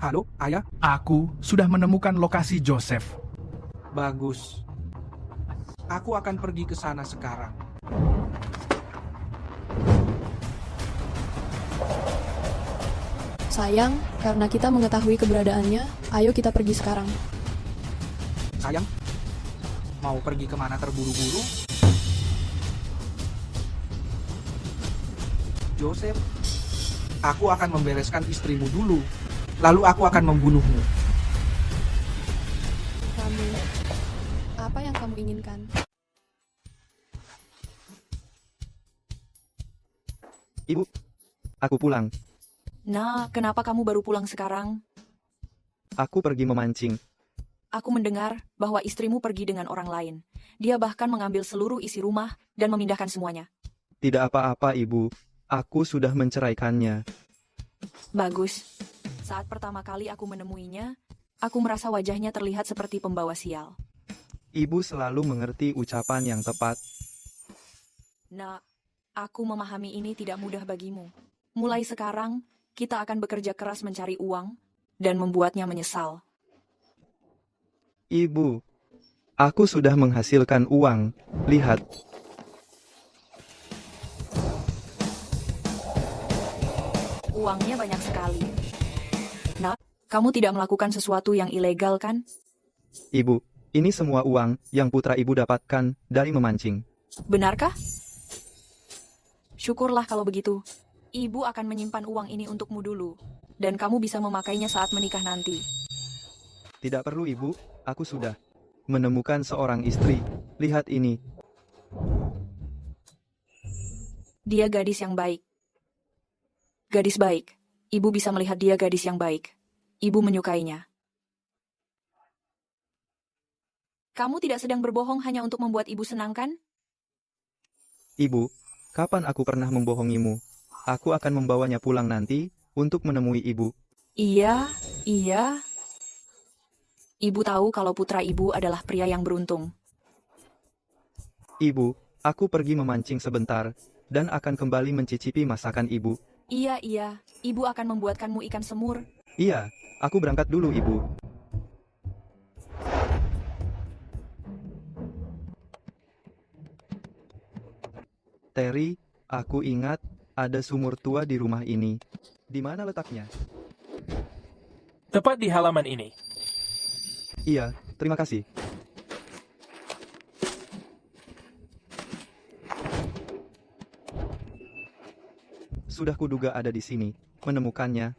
Halo, ayah? Aku sudah menemukan lokasi Joseph. Bagus. Aku akan pergi ke sana sekarang. Sayang, karena kita mengetahui keberadaannya, ayo kita pergi sekarang. sayang? Mau pergi kemana terburu-buru? Joseph, aku akan membereskan istrimu dulu. Lalu aku akan membunuhmu. Kamu, apa yang kamu inginkan? Ibu, aku pulang. Nah, kenapa kamu baru pulang sekarang? Aku pergi memancing. Aku mendengar bahwa istrimu pergi dengan orang lain. Dia bahkan mengambil seluruh isi rumah dan memindahkan semuanya. Tidak apa-apa, Ibu. Aku sudah menceraikannya. Bagus. Saat pertama kali aku menemuinya, aku merasa wajahnya terlihat seperti pembawa sial. Ibu selalu mengerti ucapan yang tepat. Nah, aku memahami ini tidak mudah bagimu. Mulai sekarang, kita akan bekerja keras mencari uang dan membuatnya menyesal. Ibu, aku sudah menghasilkan uang. Lihat. Uangnya banyak sekali. Nah, kamu tidak melakukan sesuatu yang ilegal, kan? Ibu, ini semua uang yang putra ibu dapatkan dari memancing. Benarkah? Syukurlah kalau begitu. Ibu akan menyimpan uang ini untukmu dulu, dan kamu bisa memakainya saat menikah nanti. Tidak perlu, Ibu. Aku sudah menemukan seorang istri. Lihat ini. Dia gadis yang baik. Gadis baik. Ibu bisa melihat dia gadis yang baik. Ibu menyukainya. Kamu tidak sedang berbohong hanya untuk membuat ibu senang, kan? Ibu, kapan aku pernah membohongimu? Aku akan membawanya pulang nanti untuk menemui ibu. Iya, iya. Ibu tahu kalau putra ibu adalah pria yang beruntung. Ibu, aku pergi memancing sebentar dan akan kembali mencicipi masakan ibu. Iya, iya. Ibu akan membuatkanmu ikan semur. Iya, aku berangkat dulu, Ibu. Terry, aku ingat ada sumur tua di rumah ini. Di mana letaknya? Tepat di halaman ini. Iya, terima kasih. Sudah kuduga ada di sini. Menemukannya.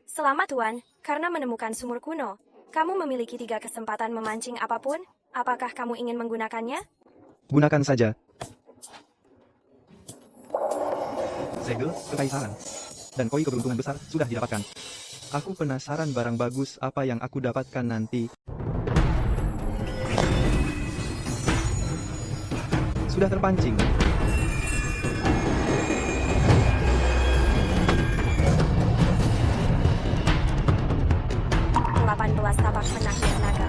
Selamat Tuan, karena menemukan sumur kuno. Kamu memiliki 3 kesempatan memancing apapun. Apakah kamu ingin menggunakannya? Gunakan saja. Segel, kekaisaran. Dan koi keberuntungan besar sudah didapatkan. Aku penasaran barang bagus apa yang aku dapatkan nanti. Sudah terpancing. Tapak penakluk naga.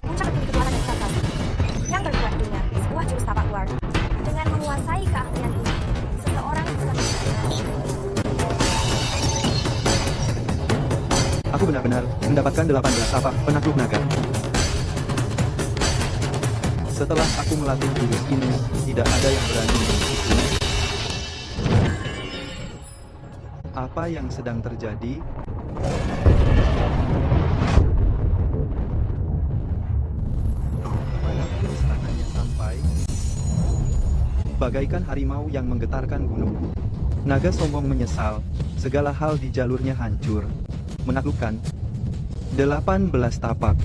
Puncak tertinggi ketuanan yang terbatas. Yang terkuat di dunia, sebuah jurus tapak war. Dengan menguasai keahlian ini, seseorang bisa Aku benar-benar mendapatkan 18 tapak penakluk naga. Setelah aku melatih jurus ini, tidak ada yang berani mengikutiku. Apa yang sedang terjadi? Serangannya sampai bagaikan harimau yang menggetarkan gunung. Naga sombong menyesal, segala hal di jalurnya hancur. Menaklukkan 18 tapak.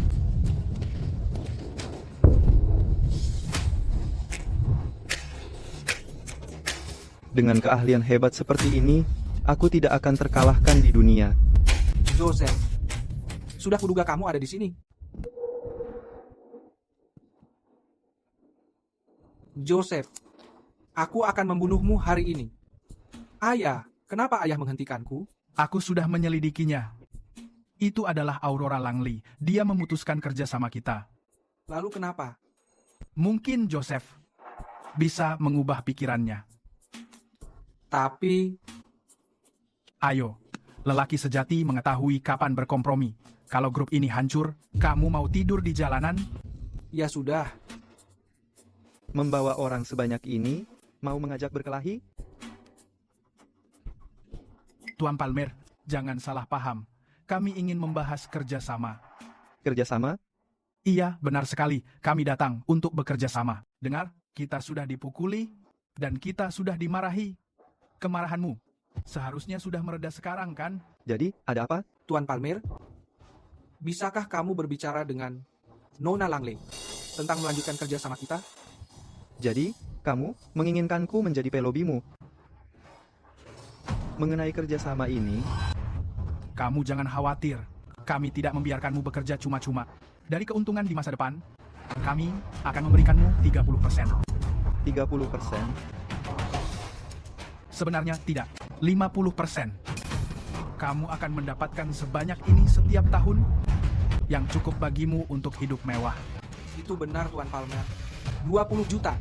Dengan keahlian hebat seperti ini, aku tidak akan terkalahkan di dunia. Joseph, sudah kuduga kamu ada di sini. Joseph, aku akan membunuhmu hari ini. Ayah, kenapa ayah menghentikanku? Aku sudah menyelidikinya. Itu adalah Aurora Langley. Dia memutuskan kerja sama kita. Lalu kenapa? Mungkin Joseph bisa mengubah pikirannya. Tapi... Ayo, lelaki sejati mengetahui kapan berkompromi. Kalau grup ini hancur, kamu mau tidur di jalanan? Ya sudah. Membawa orang sebanyak ini, mau mengajak berkelahi? Tuan Palmer, jangan salah paham. Kami ingin membahas kerjasama. Kerjasama? Iya, benar sekali. Kami datang untuk bekerja sama. Dengar, kita sudah dipukuli dan kita sudah dimarahi. Kemarahanmu seharusnya sudah mereda sekarang, kan? Jadi, ada apa? Tuan Palmer, bisakah kamu berbicara dengan Nona Langley tentang melanjutkan kerja sama kita? Jadi, kamu menginginkanku menjadi pelobimu. Mengenai kerjasama ini, Kamu jangan khawatir. Kami tidak membiarkanmu bekerja cuma-cuma. Dari keuntungan di masa depan, kami akan memberikanmu 30%. 30%. Sebenarnya tidak, 50%. Kamu akan mendapatkan sebanyak ini setiap tahun yang cukup bagimu untuk hidup mewah. Itu benar, Tuan Palmer. 20 juta.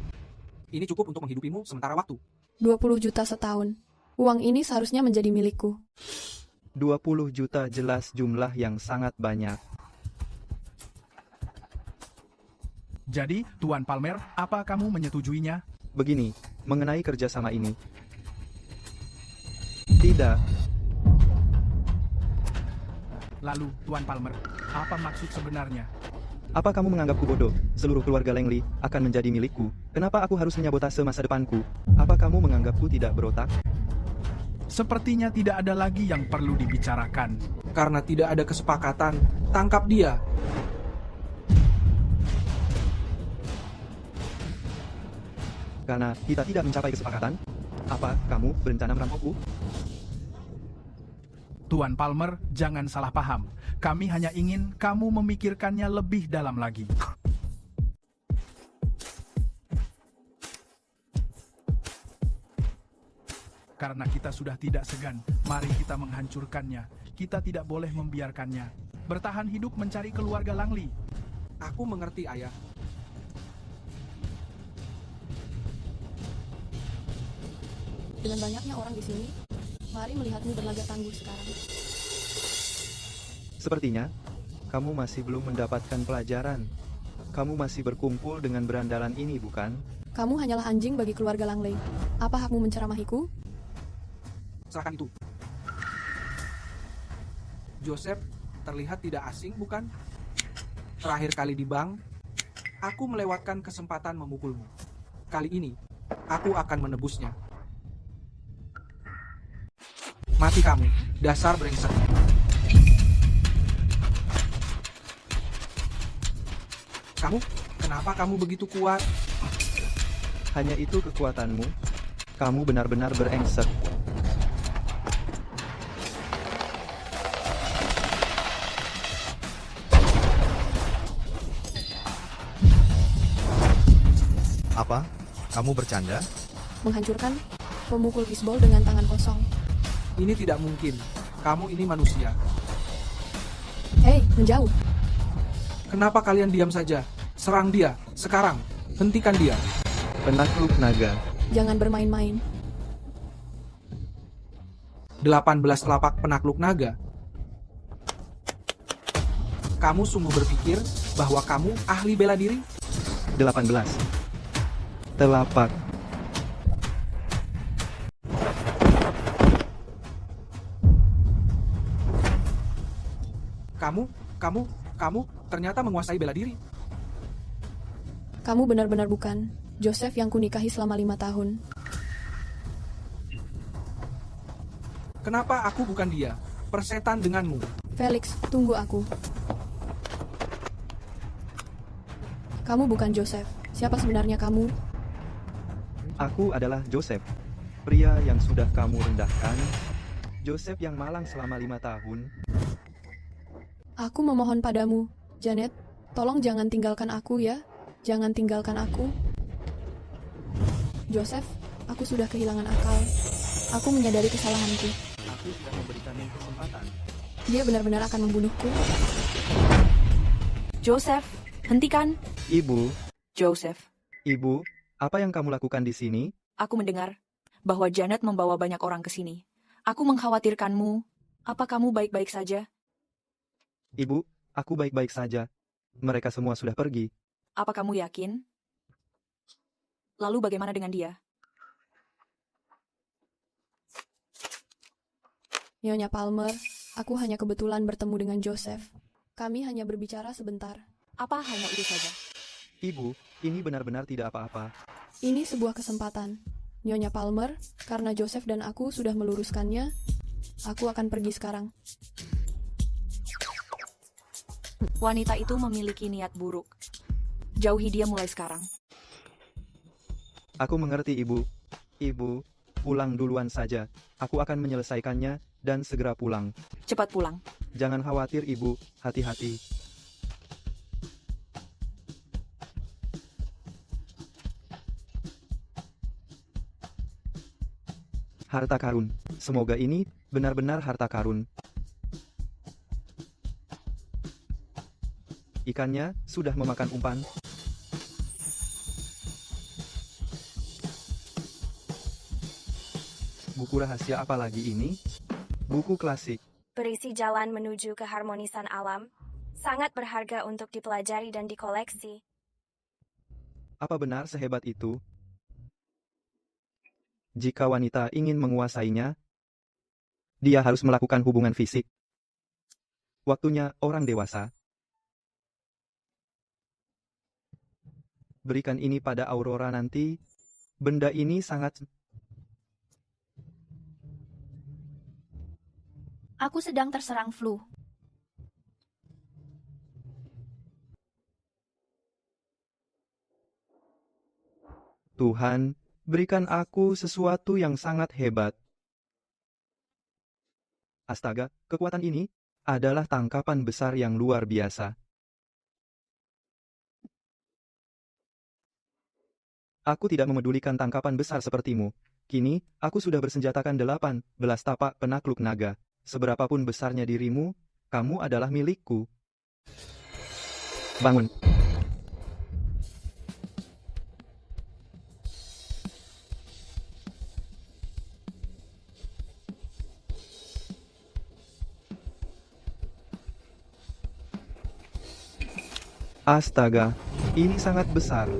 Ini cukup untuk menghidupimu sementara waktu. 20 juta setahun. Uang ini seharusnya menjadi milikku. 20 juta jelas jumlah yang sangat banyak. Jadi, Tuan Palmer, apa kamu menyetujuinya? Begini, mengenai kerjasama ini. Tidak. Lalu, Tuan Palmer, apa maksud sebenarnya? Apa kamu menganggapku bodoh? Seluruh keluarga Langley akan menjadi milikku. Kenapa aku harus menyabotase masa depanku? Apa kamu menganggapku tidak berotak? Sepertinya tidak ada lagi yang perlu dibicarakan. Karena tidak ada kesepakatan, tangkap dia. Karena kita tidak mencapai kesepakatan? Apa kamu berencana merampokku? Tuan Palmer, jangan salah paham. Kami hanya ingin kamu memikirkannya lebih dalam lagi. Karena kita sudah tidak segan, mari kita menghancurkannya. Kita tidak boleh membiarkannya. Bertahan hidup mencari keluarga Langley. Aku mengerti, Ayah. Dengan banyaknya orang di sini, mari melihatmu berlagak tangguh sekarang. Sepertinya, kamu masih belum mendapatkan pelajaran. Kamu masih berkumpul dengan berandalan ini, bukan? Kamu hanyalah anjing bagi keluarga Langley. Apa hakmu menceramahiku? Serahkan itu. Joseph terlihat tidak asing, bukan? Terakhir kali di bank, aku melewatkan kesempatan memukulmu. Kali ini, aku akan menebusnya. Mati kamu, dasar brengsek. Kenapa kamu begitu kuat? Hanya itu kekuatanmu? Kamu benar-benar brengsek. Apa? Kamu bercanda? Menghancurkan pemukul bisbol dengan tangan kosong. Ini tidak mungkin. Kamu ini manusia. Hei, menjauh. Kenapa kalian diam saja? Serang dia, sekarang. Hentikan dia. Penakluk naga. Jangan bermain-main. 18 telapak penakluk naga. Kamu sungguh berpikir bahwa kamu ahli bela diri? 18 telapak. Kamu ternyata menguasai bela diri. Kamu benar-benar bukan Joseph yang kunikahi selama 5 tahun. Kenapa aku bukan dia? Persetan denganmu. Felix, tunggu aku. Kamu bukan Joseph. Siapa sebenarnya kamu? Aku adalah Joseph, pria yang sudah kamu rendahkan. Joseph yang malang selama 5 tahun. Aku memohon padamu, Janet, tolong jangan tinggalkan aku ya. Jangan tinggalkan aku. Joseph, aku sudah kehilangan akal. Aku menyadari kesalahanku. Aku sudah memberikanmu kesempatan. Dia benar-benar akan membunuhku. Joseph, hentikan. Ibu, Joseph, Ibu, apa yang kamu lakukan di sini? aku mendengar bahwa Janet membawa banyak orang ke sini. Aku mengkhawatirkanmu. Apa kamu baik-baik saja? Ibu, aku baik-baik saja. Mereka semua sudah pergi. Apa kamu yakin? Lalu bagaimana dengan dia? Nyonya Palmer, aku hanya kebetulan bertemu dengan Joseph. Kami hanya berbicara sebentar. Apa hanya itu saja? Ibu, ini benar-benar tidak apa-apa. Ini sebuah kesempatan. Nyonya Palmer, karena Joseph dan aku sudah meluruskannya, aku akan pergi sekarang. Wanita itu memiliki niat buruk. Jauhi dia mulai sekarang. Aku mengerti, Ibu. Ibu, pulang duluan saja. Aku akan menyelesaikannya dan segera pulang. Cepat pulang. Jangan khawatir, Ibu. Hati-hati. Harta karun. Semoga ini benar-benar harta karun. Ikannya sudah memakan umpan. Buku rahasia apa lagi ini? Buku klasik. Berisi jalan menuju keharmonisan alam. Sangat berharga untuk dipelajari dan dikoleksi. Apa benar sehebat itu? Jika wanita ingin menguasainya, dia harus melakukan hubungan fisik. Waktunya orang dewasa. Berikan ini pada Aurora nanti. Benda ini sangat... Aku sedang terserang flu. Tuhan, berikan aku sesuatu yang sangat hebat. Astaga, kekuatan ini adalah tangkapan besar yang luar biasa. Aku tidak memedulikan tangkapan besar sepertimu. Kini, aku sudah bersenjatakan 18 tapak penakluk naga. Seberapapun besarnya dirimu, kamu adalah milikku. Bangun. Astaga, ini sangat besar.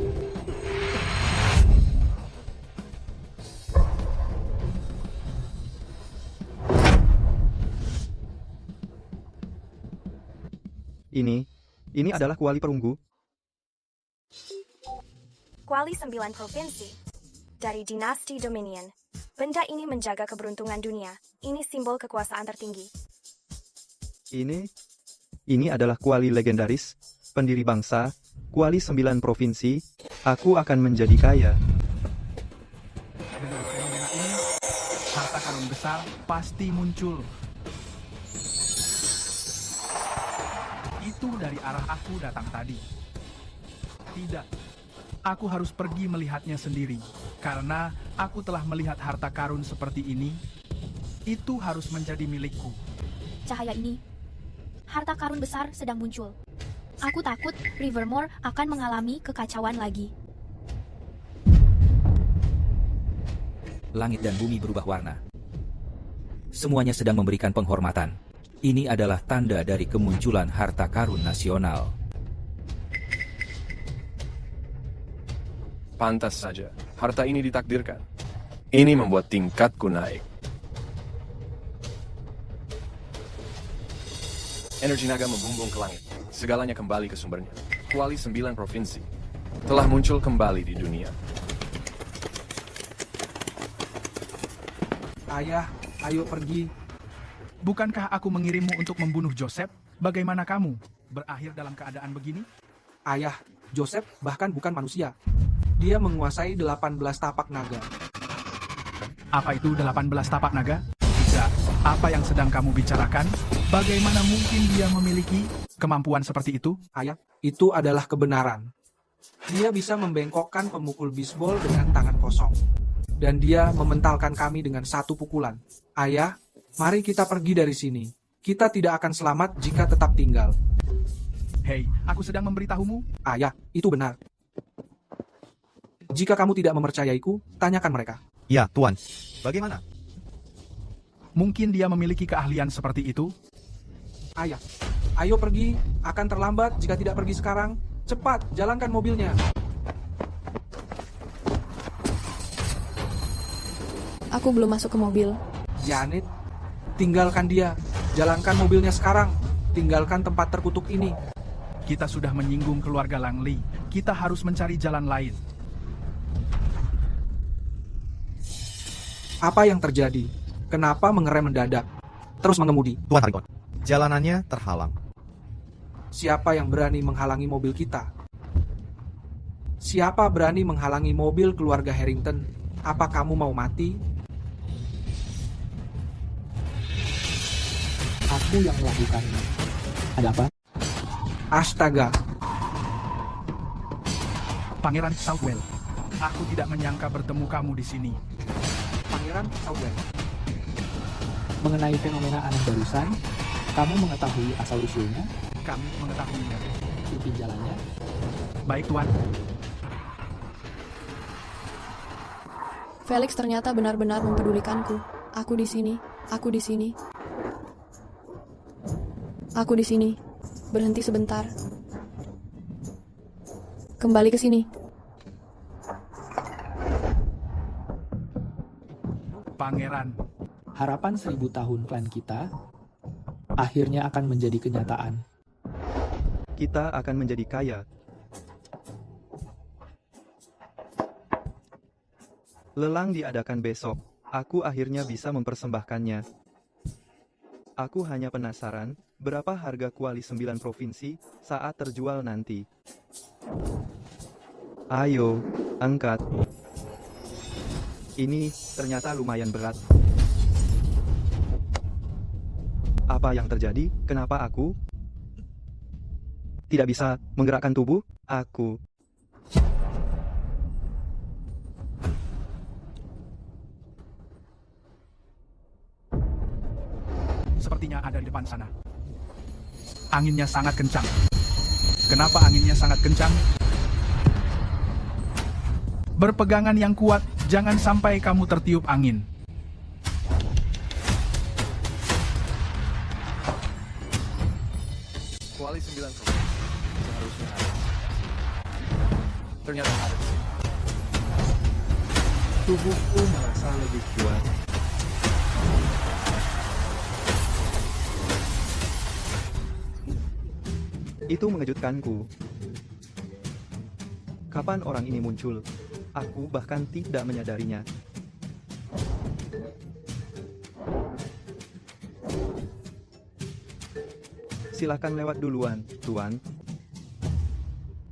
Ini adalah kuali perunggu. Kuali 9 provinsi. Dari dinasti Dominion. Benda ini menjaga keberuntungan dunia. Ini simbol kekuasaan tertinggi. Ini adalah kuali legendaris, pendiri bangsa, kuali 9 provinsi. Aku akan menjadi kaya. Dengan fenomena ini, harta karun besar pasti muncul. Itu dari arah aku datang tadi. Tidak, aku harus pergi melihatnya sendiri. Karena aku telah melihat harta karun seperti ini, itu harus menjadi milikku. Cahaya ini. Harta karun besar sedang muncul. Aku takut Rivermore akan mengalami kekacauan lagi. Langit dan bumi berubah warna. Semuanya sedang memberikan penghormatan. Ini adalah tanda dari kemunculan harta karun nasional. Pantas saja, harta ini ditakdirkan. Ini membuat tingkatku naik. Energi naga membumbung ke langit. Segalanya kembali ke sumbernya. Kuali 9 provinsi telah muncul kembali di dunia. Ayah, ayo pergi. Bukankah aku mengirimmu untuk membunuh Joseph? Bagaimana kamu? Berakhir dalam keadaan begini? Ayah, Joseph bahkan bukan manusia. Dia menguasai 18 tapak naga. Apa itu 18 tapak naga? Tidak. Apa yang sedang kamu bicarakan? Bagaimana mungkin dia memiliki kemampuan seperti itu? Ayah, itu adalah kebenaran. Dia bisa membengkokkan pemukul bisbol dengan tangan kosong. Dan dia mementalkan kami dengan satu pukulan. Ayah, mari kita pergi dari sini. Kita tidak akan selamat jika tetap tinggal. Hei, aku sedang memberitahumu. Ayah, itu benar. Jika kamu tidak mempercayaiku, tanyakan mereka. Ya, Tuan. Bagaimana? Mungkin dia memiliki keahlian seperti itu. Ayah, ayo pergi. Akan terlambat jika tidak pergi sekarang. Cepat, jalankan mobilnya. Aku belum masuk ke mobil. Janet, Tinggalkan dia. Jalankan mobilnya sekarang. Tinggalkan tempat terkutuk ini. Kita sudah menyinggung keluarga Langley. Kita harus mencari jalan lain. Apa yang terjadi? Kenapa mengerem mendadak? Terus mengemudi. Tuan Harrington, jalanannya terhalang. Siapa yang berani menghalangi mobil kita? Siapa berani menghalangi mobil keluarga Harrington? Apa kamu mau mati? Aku yang melakukannya. Ada apa? Astaga, Pangeran Southwell, aku tidak menyangka bertemu kamu di sini. Pangeran Southwell. Mengenai fenomena aneh barusan, kamu mengetahui asal-usulnya? Kami mengetahuinya. Ikuti jalannya. Baik, Tuan. Felix ternyata benar-benar mempedulikanku. Aku di sini. Aku di sini. Aku di sini. Berhenti sebentar. Kembali ke sini. Pangeran, Harapan 1000 tahun klan kita akhirnya akan menjadi kenyataan. Kita akan menjadi kaya. Lelang diadakan besok. Aku akhirnya bisa mempersembahkannya. Aku hanya penasaran, berapa harga kuali 9 provinsi saat terjual nanti. Ayo, angkat. Ini ternyata lumayan berat. Apa yang terjadi? Kenapa aku tidak bisa menggerakkan tubuh? Aku sepertinya ada di depan sana. Anginnya sangat kencang. Kenapa anginnya sangat kencang? Berpegangan yang kuat, jangan sampai kamu tertiup angin. Kuali 9 provinsi. Seharusnya ada. Ternyata ada di sini. tubuhku merasa lebih kuat. Itu mengejutkanku. Kapan orang ini muncul? Aku bahkan tidak menyadarinya. Silakan lewat duluan, Tuan.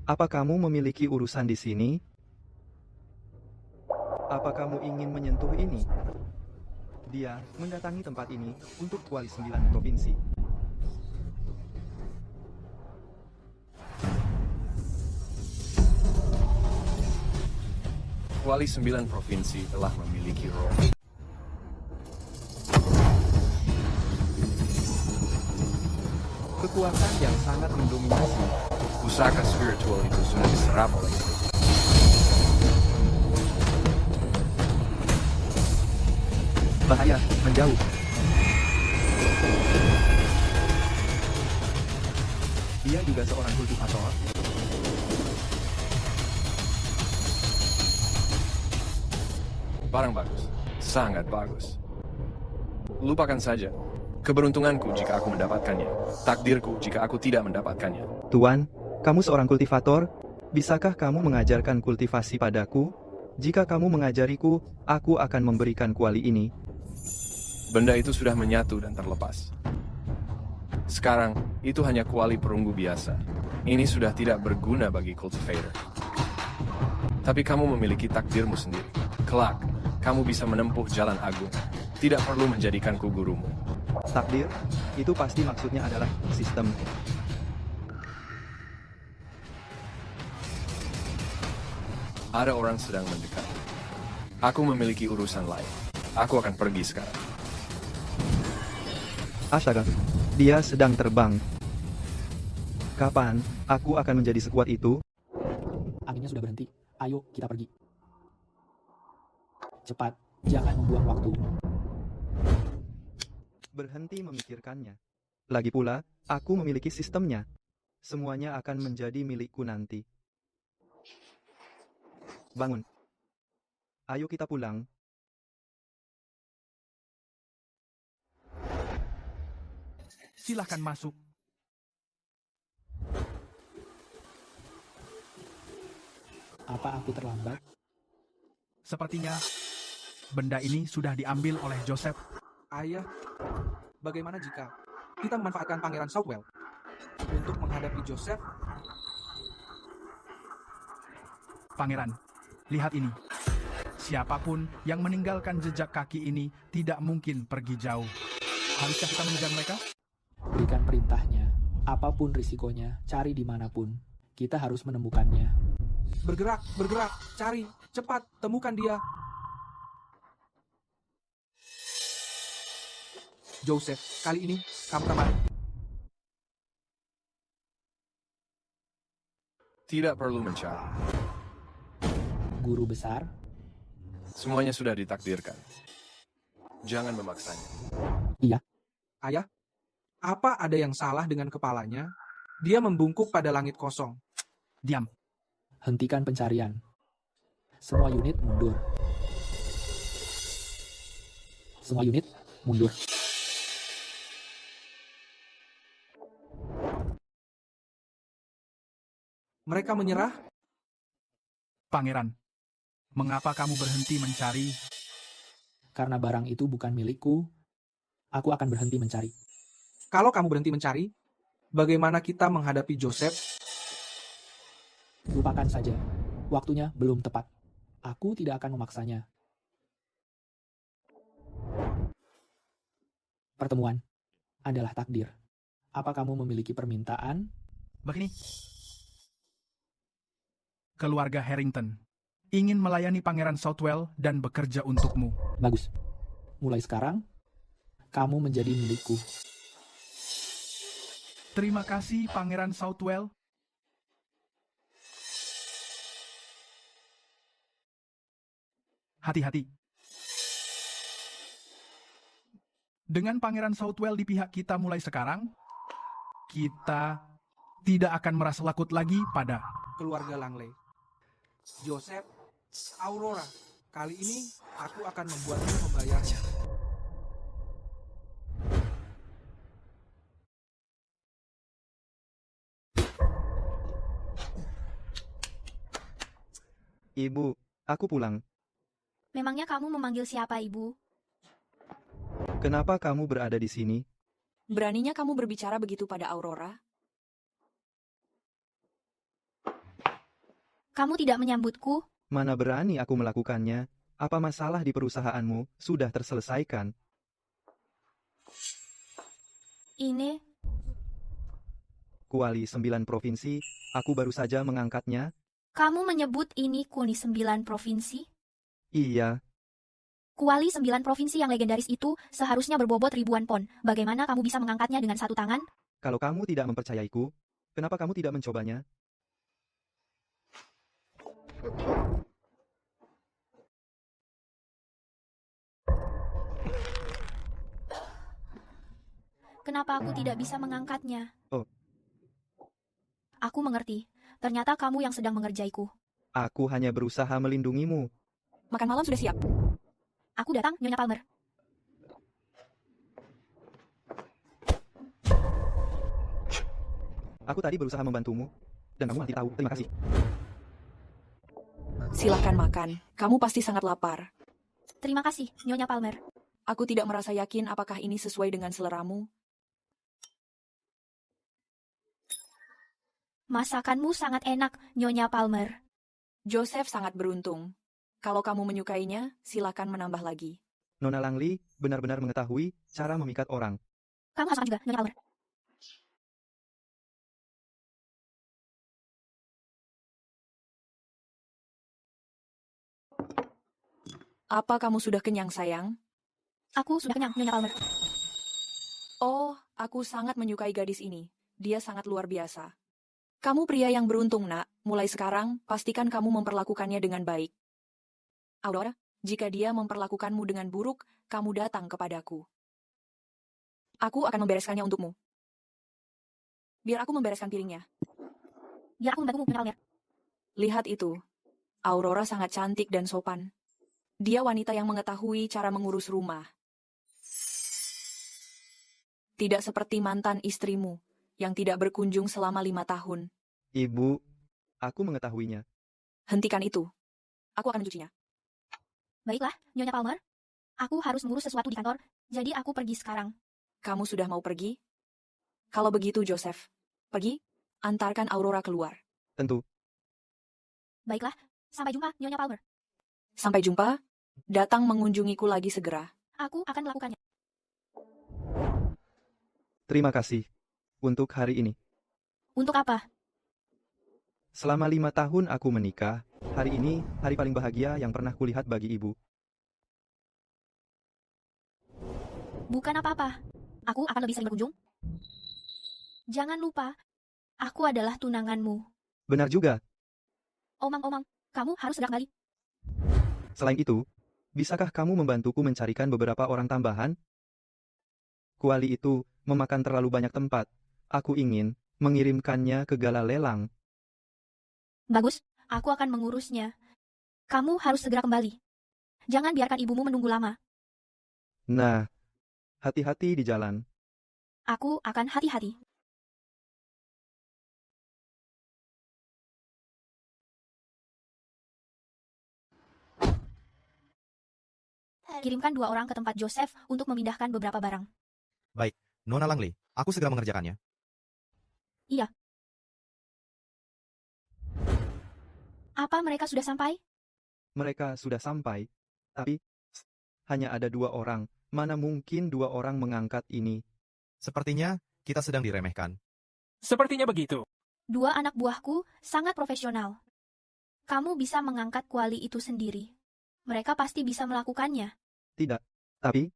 Apa kamu memiliki urusan di sini? Apa kamu ingin menyentuh ini? Dia mendatangi tempat ini untuk kuali 9 provinsi. Kuali 9 provinsi telah memiliki roh. Kekuatan yang sangat mendominasi. Pusaka spiritual itu sudah diserap oleh Bahaya, menjauh. Dia juga seorang kultivator. barang bagus. Sangat bagus. Lupakan saja. Keberuntunganku jika aku mendapatkannya. Takdirku jika aku tidak mendapatkannya. Tuan, kamu seorang kultivator? Bisakah kamu mengajarkan kultivasi padaku? Jika kamu mengajariku, aku akan memberikan kuali ini. Benda itu sudah menyatu dan terlepas. Sekarang, itu hanya kuali perunggu biasa. Ini sudah tidak berguna bagi cultivator. Tapi kamu memiliki takdirmu sendiri. Kelak, kamu bisa menempuh jalan agung. Tidak perlu menjadikanku gurumu. Takdir? Itu pasti maksudnya adalah sistem. Ada orang sedang mendekat. Aku memiliki urusan lain. Aku akan pergi sekarang. Astaga, dia sedang terbang. Kapan aku akan menjadi sekuat itu? Anginnya sudah berhenti. Ayo, kita pergi. Cepat, jangan membuang waktu. Berhenti memikirkannya. Lagi pula, aku memiliki sistemnya. Semuanya akan menjadi milikku nanti. Bangun. Ayo kita pulang. silahkan masuk. Apa aku terlambat? Sepertinya benda ini sudah diambil oleh Joseph. Ayah, bagaimana jika kita memanfaatkan Pangeran Southwell untuk menghadapi Joseph? Pangeran, lihat ini. Siapapun yang meninggalkan jejak kaki ini tidak mungkin pergi jauh. Haruskah kita mengejar mereka? Berikan perintahnya. Apapun risikonya, cari dimanapun. Kita harus menemukannya. Bergerak, bergerak, cari, cepat, temukan dia. Joseph, kali ini kamu kembali. Tidak perlu mencari. Guru besar, Semuanya sudah ditakdirkan. Jangan memaksanya. iya. Ayah, apa ada yang salah dengan kepalanya? Dia membungkuk pada langit kosong. Diam. Hentikan pencarian. Semua unit mundur. Semua unit mundur. Mereka menyerah? Pangeran, mengapa kamu berhenti mencari? Karena barang itu bukan milikku, aku akan berhenti mencari. Kalau kamu berhenti mencari, bagaimana kita menghadapi Joseph? Lupakan saja. Waktunya belum tepat. Aku tidak akan memaksanya. Pertemuan adalah takdir. Apa kamu memiliki permintaan? Begini. Keluarga Harrington ingin melayani Pangeran Southwell dan bekerja untukmu. Bagus. Mulai sekarang, kamu menjadi milikku. Terima kasih, Pangeran Southwell. Hati-hati. Dengan Pangeran Southwell di pihak kita mulai sekarang, kita tidak akan merasa takut lagi pada Keluarga Langley. Joseph, Aurora, kali ini aku akan membuatmu membayarnya. Ibu, aku pulang. Memangnya kamu memanggil siapa, Ibu? Kenapa kamu berada di sini? Beraninya kamu berbicara begitu pada Aurora? Kamu tidak menyambutku? Mana berani aku melakukannya? Apa masalah di perusahaanmu sudah terselesaikan? Ini, Kuali 9 provinsi, aku baru saja mengangkatnya. kamu menyebut ini Kuali 9 provinsi? Iya, Kuali 9 provinsi yang legendaris itu seharusnya berbobot ribuan pon. Bagaimana kamu bisa mengangkatnya dengan satu tangan? kalau kamu tidak mempercayaiku, kenapa kamu tidak mencobanya? Kenapa aku tidak bisa mengangkatnya? Oh. Aku mengerti. Ternyata kamu yang sedang mengerjaiku. Aku hanya berusaha melindungimu. Makan malam sudah siap. Aku datang, Nyonya Palmer. Aku tadi berusaha membantumu, dan kamu nanti tahu. Terima kasih. Silahkan makan. Kamu pasti sangat lapar. Terima kasih, Nyonya Palmer. Aku tidak merasa yakin apakah ini sesuai dengan seleramu. Masakanmu sangat enak, Nyonya Palmer. Joseph sangat beruntung. Kalau kamu menyukainya, silakan menambah lagi. Nona Langley benar-benar mengetahui cara memikat orang. Kamu harus makan juga, Nyonya Palmer. Apa kamu sudah kenyang, sayang? Aku sudah kenyang, Nyonya Palmer. Oh, aku sangat menyukai gadis ini. Dia sangat luar biasa. Kamu pria yang beruntung, nak. Mulai sekarang, pastikan kamu memperlakukannya dengan baik. Aurora, jika dia memperlakukanmu dengan buruk, kamu datang kepadaku. Aku akan membereskannya untukmu. Biar aku membereskan piringnya. Biar aku membantumu, Nyonya Palmer. Lihat itu. Aurora sangat cantik dan sopan. Dia wanita yang mengetahui cara mengurus rumah. Tidak seperti mantan istrimu yang tidak berkunjung selama 5 tahun. Ibu, aku mengetahuinya. Hentikan itu. Aku akan mencucinya. Baiklah, Nyonya Palmer. Aku harus mengurus sesuatu di kantor, jadi aku pergi sekarang. Kamu sudah mau pergi? Kalau begitu, Joseph, pergi, antarkan Aurora keluar. Tentu. Baiklah, sampai jumpa, Nyonya Palmer. Sampai jumpa, datang mengunjungiku lagi segera. Aku akan melakukannya. Terima kasih. Untuk hari ini. Untuk apa? Selama 5 tahun aku menikah, hari ini hari paling bahagia yang pernah kulihat bagi ibu. Bukan apa-apa. Aku akan lebih sering berkunjung. Jangan lupa, aku adalah tunanganmu. Benar juga. Omang-omang, kamu harus segera kembali. Selain itu, bisakah kamu membantuku mencarikan beberapa orang tambahan? Kuali itu memakan terlalu banyak tempat. Aku ingin mengirimkannya ke gala lelang. Bagus, aku akan mengurusnya. Kamu harus segera kembali. Jangan biarkan ibumu menunggu lama. Nah, hati-hati di jalan. Aku akan hati-hati. Kirimkan 2 orang ke tempat Joseph untuk memindahkan beberapa barang. Baik, Nona Langley, aku segera mengerjakannya. Iya. Apa mereka sudah sampai? Mereka sudah sampai, tapi hanya ada 2 orang. Mana mungkin 2 orang mengangkat ini? Sepertinya kita sedang diremehkan. Sepertinya begitu. 2 anak buahku sangat profesional. Kamu bisa mengangkat kuali itu sendiri. Mereka pasti bisa melakukannya. Tidak, tapi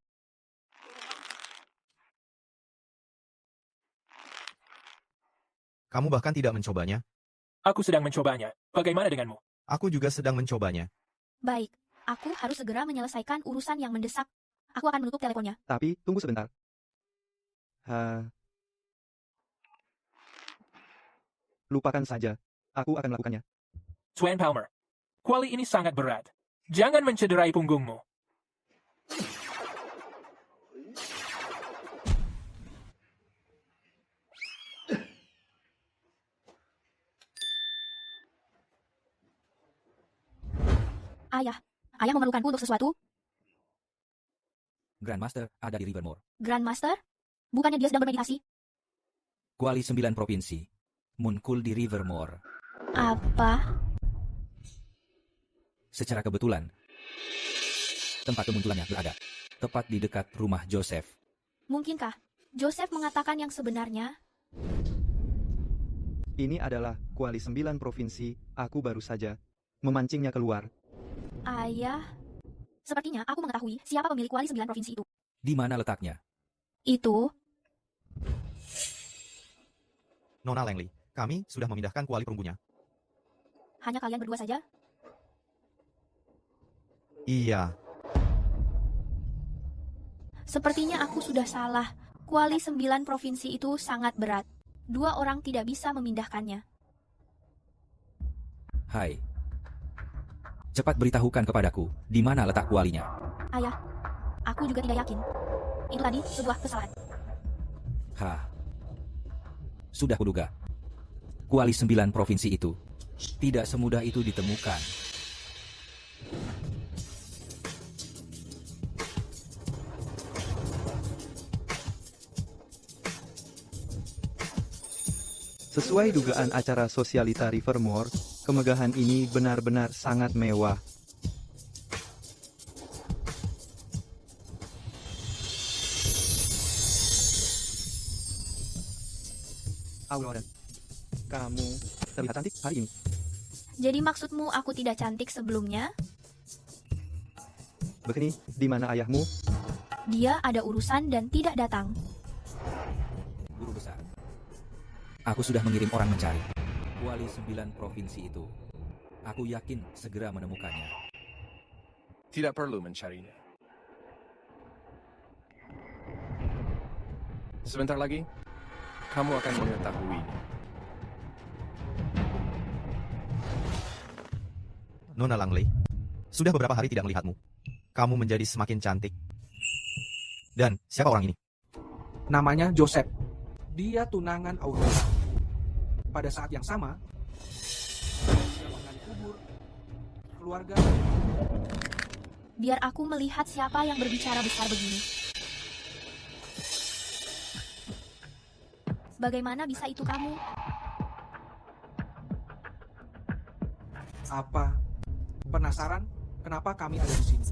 kamu bahkan tidak mencobanya. Aku sedang mencobanya. Bagaimana denganmu? Aku juga sedang mencobanya. Baik, aku harus segera menyelesaikan urusan yang mendesak. Aku akan menutup teleponnya. Tapi, tunggu sebentar. Lupakan saja. Aku akan melakukannya. Tuan Palmer, kuali ini sangat berat. Jangan mencederai punggungmu. Ayah memerlukanku untuk sesuatu? Grandmaster ada di Rivermore. Grandmaster? Bukannya dia sedang bermeditasi? Kuali 9 provinsi. Muncul di Rivermore. Apa? Secara kebetulan, tempat kemunculannya berada tepat di dekat rumah Joseph. Mungkinkah Joseph mengatakan yang sebenarnya? Ini adalah kuali 9 provinsi, aku baru saja memancingnya keluar. Ayah, sepertinya aku mengetahui siapa pemilik kuali 9 provinsi itu. Di mana letaknya? Itu? Nona Langley, kami sudah memindahkan kuali perunggunya. Hanya kalian berdua saja? Iya. Sepertinya aku sudah salah. Kuali 9 provinsi itu sangat berat. 2 orang tidak bisa memindahkannya. Hai. Cepat beritahukan kepadaku, di mana letak kualinya. Ayah, aku juga tidak yakin. Itu tadi sebuah kesalahan. Sudah kuduga. Kuali 9 provinsi itu tidak semudah itu ditemukan. Sesuai dugaan acara sosialita Rivermore, kemegahan ini benar-benar sangat mewah. Aurora, kamu terlihat cantik hari ini. Jadi maksudmu aku tidak cantik sebelumnya? Begini, di mana ayahmu? Dia ada urusan dan tidak datang. Guru besar. Aku sudah mengirim orang mencari kuali 9 provinsi itu. Aku yakin segera menemukannya. Tidak perlu mencarinya. Sebentar lagi, kamu akan mengetahuinya. Nona Langley, sudah beberapa hari tidak melihatmu. Kamu menjadi semakin cantik. Dan siapa orang ini? Namanya Joseph. Dia tunangan Aurora. Pada saat yang sama, dia menggali kubur. Keluarga. Biar aku melihat siapa yang berbicara besar begini. Bagaimana bisa itu kamu? Apa? Penasaran kenapa kami ada di sini?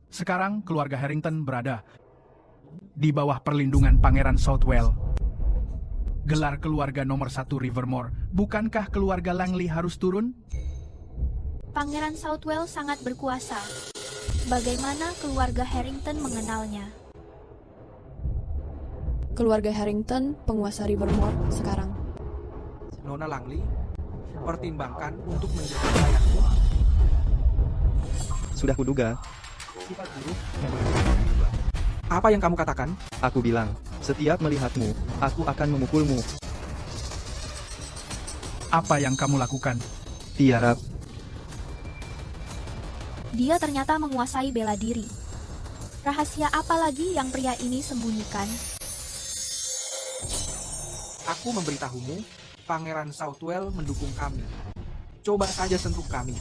Sekarang keluarga Harrington berada di bawah perlindungan Pangeran Southwell. Gelar keluarga nomor 1 Rivermore. Bukankah keluarga Langley harus turun? Pangeran Southwell sangat berkuasa. Bagaimana keluarga Harrington mengenalnya? Keluarga Harrington, penguasa Rivermore sekarang. Nona Langley, pertimbangkan untuk menjadi ayahku. Sudah kuduga. Sifat buruk yang berubah. Apa yang kamu katakan? Aku bilang, setiap melihatmu, aku akan memukulmu. Apa yang kamu lakukan? Tiarap, Dia ternyata menguasai bela diri. Rahasia apa lagi yang pria ini sembunyikan? Aku memberitahumu, Pangeran Southwell mendukung kami. Coba saja sentuh kami.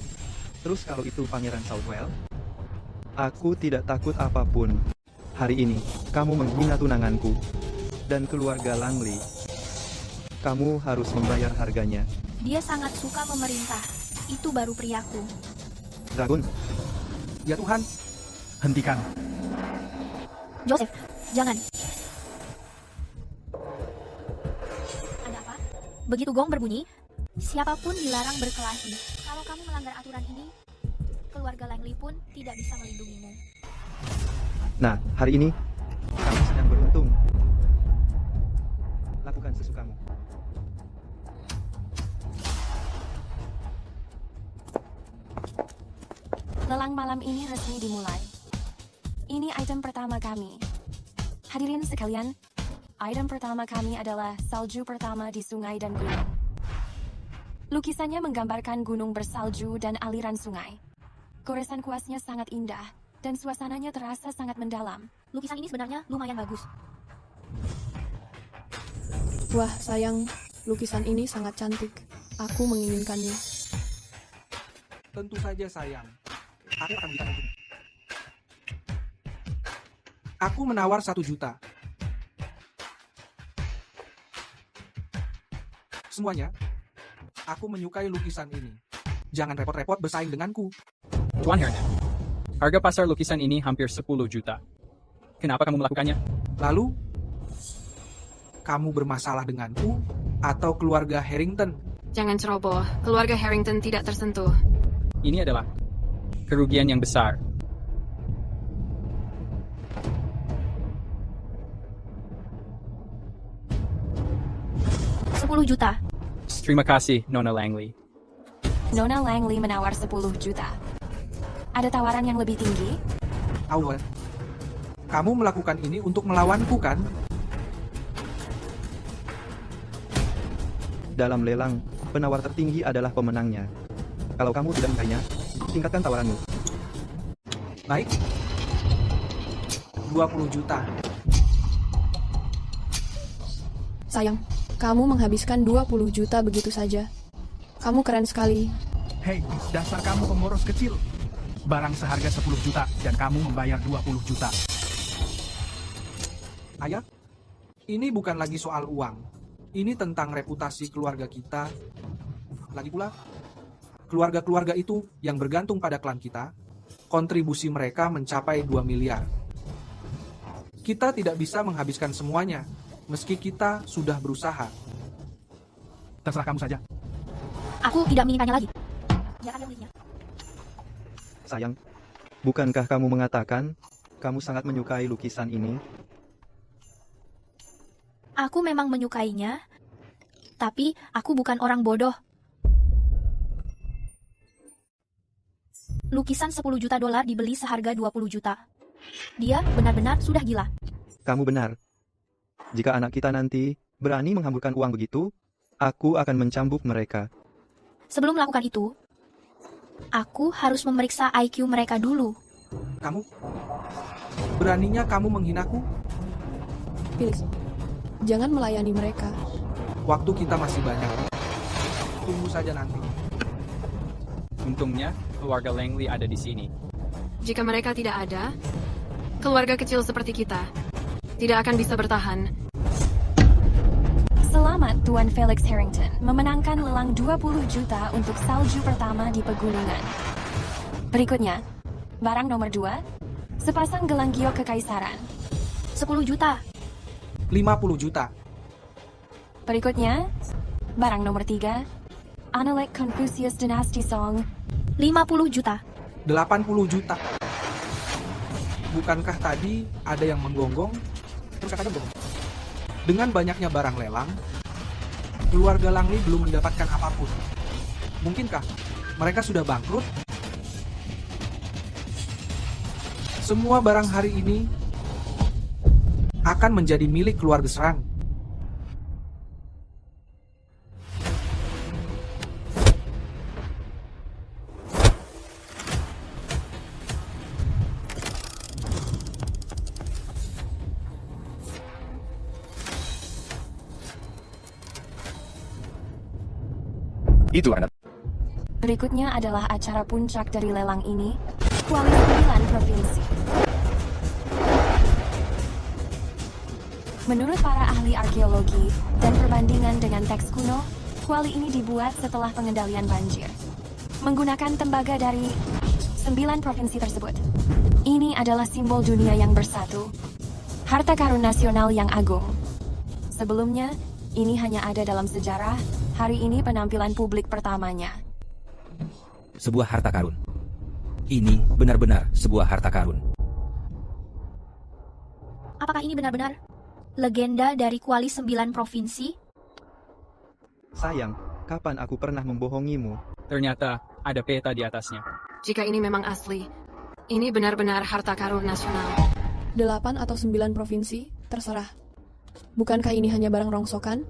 terus kalau itu Pangeran Southwell? Aku tidak takut apapun. Hari ini, kamu menghina tunanganku dan keluarga Langley. Kamu harus membayar harganya. Dia sangat suka memerintah. Itu baru priaku. Dragon, Ya Tuhan, Hentikan. Joseph, jangan. Ada apa? Begitu gong berbunyi, siapapun dilarang berkelahi. Kalau kamu melanggar aturan ini, keluarga Langley pun tidak bisa melindungimu. nah, hari ini, kamu sedang beruntung. Lakukan sesukamu. Lelang malam ini resmi dimulai. Ini item pertama kami. Hadirin sekalian, item pertama kami adalah salju pertama di sungai dan gunung. Lukisannya menggambarkan gunung bersalju dan aliran sungai. Goresan kuasnya sangat indah, dan suasananya terasa sangat mendalam. Lukisan ini sebenarnya lumayan bagus. Wah, sayang, lukisan ini sangat cantik. Aku menginginkannya. tentu saja sayang. Aku akan berikan untukmu. Aku menawar 1 juta. Semuanya. Aku menyukai lukisan ini. Jangan repot-repot bersaing denganku. Tuan Hernan, harga pasar lukisan ini hampir 10 juta. Kenapa kamu melakukannya? Lalu, kamu bermasalah denganku atau keluarga Harrington? Jangan ceroboh, keluarga Harrington tidak tersentuh. Ini adalah kerugian yang besar. $10 juta. Terima kasih, Nona Langley. Nona Langley menawar 10 juta. Ada tawaran yang lebih tinggi? Awan, kamu melakukan ini untuk melawanku kan? Dalam lelang, penawar tertinggi adalah pemenangnya. Kalau kamu tidak menyukainya, tingkatkan tawaranmu. Baik. 20 juta. Sayang, kamu menghabiskan 20 juta begitu saja. Kamu keren sekali. Hei, dasar kamu pemboros kecil. Barang seharga 10 juta dan kamu membayar 20 juta. Ayah, ini bukan lagi soal uang. Ini tentang reputasi keluarga kita. Lagi pula, keluarga-keluarga itu yang bergantung pada klan kita, kontribusi mereka mencapai 2 miliar. Kita tidak bisa menghabiskan semuanya, meski kita sudah berusaha. Terserah kamu saja. Aku tidak menginginkannya lagi. Biarkan dia belinya. Sayang, bukankah kamu mengatakan kamu sangat menyukai lukisan ini? Aku memang menyukainya, tapi aku bukan orang bodoh. Lukisan $10 juta dibeli seharga 20 juta. Dia benar-benar sudah gila. Kamu benar. Jika anak kita nanti berani menghamburkan uang begitu, aku akan mencambuk mereka. Sebelum melakukan itu, aku harus memeriksa IQ mereka dulu. Kamu Beraninya kamu menghinaku? Felix, jangan melayani mereka. Waktu kita masih banyak. Tunggu saja nanti. Untungnya, keluarga Langley ada di sini. Jika mereka tidak ada, keluarga kecil seperti kita tidak akan bisa bertahan. Selamat Tuan Felix Harrington memenangkan lelang 20 juta untuk salju pertama di pegunungan. Berikutnya, barang nomor 2, sepasang gelang giok kekaisaran. 10 juta. 50 juta. Berikutnya, barang nomor 3, Analek Confucius Dynasty Song. 50 juta. 80 juta. Bukankah tadi ada yang menggonggong? Terus kata dong. Dengan banyaknya barang lelang, keluarga Langley belum mendapatkan apapun. Mungkinkah mereka sudah bangkrut? Semua barang hari ini akan menjadi milik keluarga Serang. Itu anak. Berikutnya adalah acara puncak dari lelang ini, kuali 9 provinsi. Menurut para ahli arkeologi dan perbandingan dengan teks kuno, kuali ini dibuat setelah pengendalian banjir. Menggunakan tembaga dari 9 provinsi tersebut. Ini adalah simbol dunia yang bersatu. Harta karun nasional yang agung. Sebelumnya, ini hanya ada dalam sejarah. Hari ini penampilan publik pertamanya. Sebuah harta karun. Ini benar-benar sebuah harta karun. Apakah ini benar-benar legenda dari kuali 9 provinsi? Sayang, kapan aku pernah membohongimu? Ternyata ada peta di atasnya. Jika ini memang asli, ini benar-benar harta karun nasional. 8 atau 9 provinsi, terserah. Bukankah ini hanya barang rongsokan?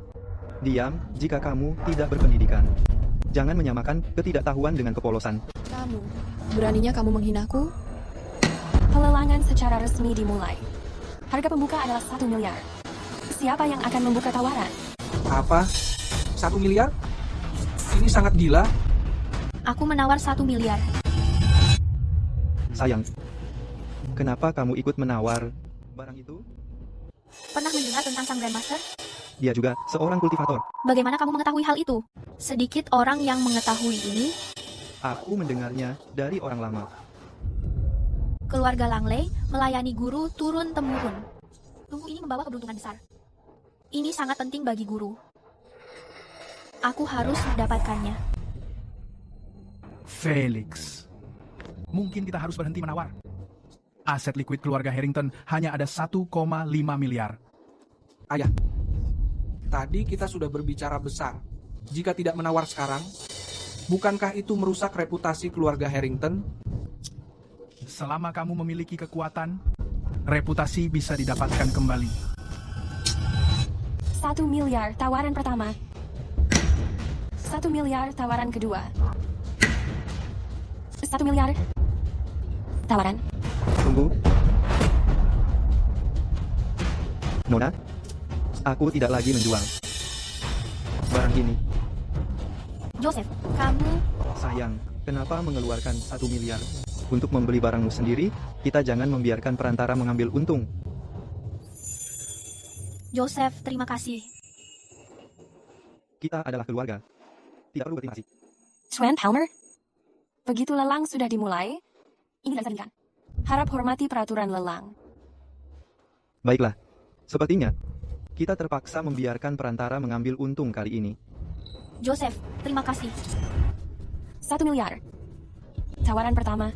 Diam, jika kamu tidak berpendidikan. Jangan menyamakan ketidaktahuan dengan kepolosan. Kamu, beraninya kamu menghinaku? Pelelangan secara resmi dimulai. Harga pembuka adalah 1 miliar. Siapa yang akan membuka tawaran? Apa? 1 miliar? Ini sangat gila. Aku menawar 1 miliar. Sayang, kenapa kamu ikut menawar barang itu? Pernah mendengar tentang sang Grandmaster? Dia juga seorang kultivator. Bagaimana kamu mengetahui hal itu? Sedikit orang yang mengetahui ini. Aku mendengarnya dari orang lama. Keluarga Langley melayani guru turun-temurun. Tunggu, ini membawa keberuntungan besar. Ini sangat penting bagi guru. Aku harus mendapatkannya. Felix, mungkin kita harus berhenti menawar. Aset likuid keluarga Harrington hanya ada 1,5 miliar. Ayah, tadi kita sudah berbicara besar. Jika tidak menawar sekarang, bukankah itu merusak reputasi keluarga Harrington? Selama kamu memiliki kekuatan, reputasi bisa didapatkan kembali. 1 miliar tawaran pertama. 1 miliar tawaran kedua. 1 miliar tawaran. Tunggu. Nona, aku tidak lagi menjual barang ini. Joseph, kamu... Sayang, kenapa mengeluarkan 1 miliar? Untuk membeli barangmu sendiri, kita jangan membiarkan perantara mengambil untung. Joseph, terima kasih. Kita adalah keluarga. Tidak perlu berterima kasih. Tuan Palmer? Begitu lelang sudah dimulai, ini tidak bisa. Harap hormati peraturan lelang. Baiklah. Sepertinya, kita terpaksa membiarkan perantara mengambil untung kali ini. Joseph, terima kasih. 1 miliar. Tawaran pertama.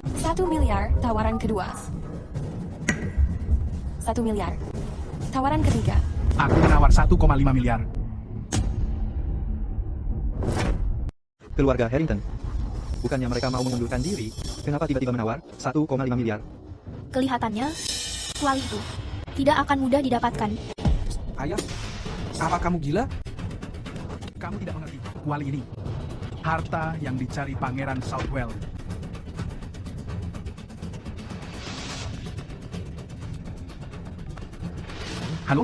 1 miliar tawaran kedua. 1 miliar. Tawaran ketiga. Aku menawar 1,5 miliar. Keluarga Harrington. Bukannya mereka mau mengundurkan diri, kenapa tiba-tiba menawar 1,5 miliar? Kelihatannya, kuali itu tidak akan mudah didapatkan. Ayah, apa kamu gila? Kamu tidak mengerti kuali ini. Harta yang dicari Pangeran Southwell. Halo?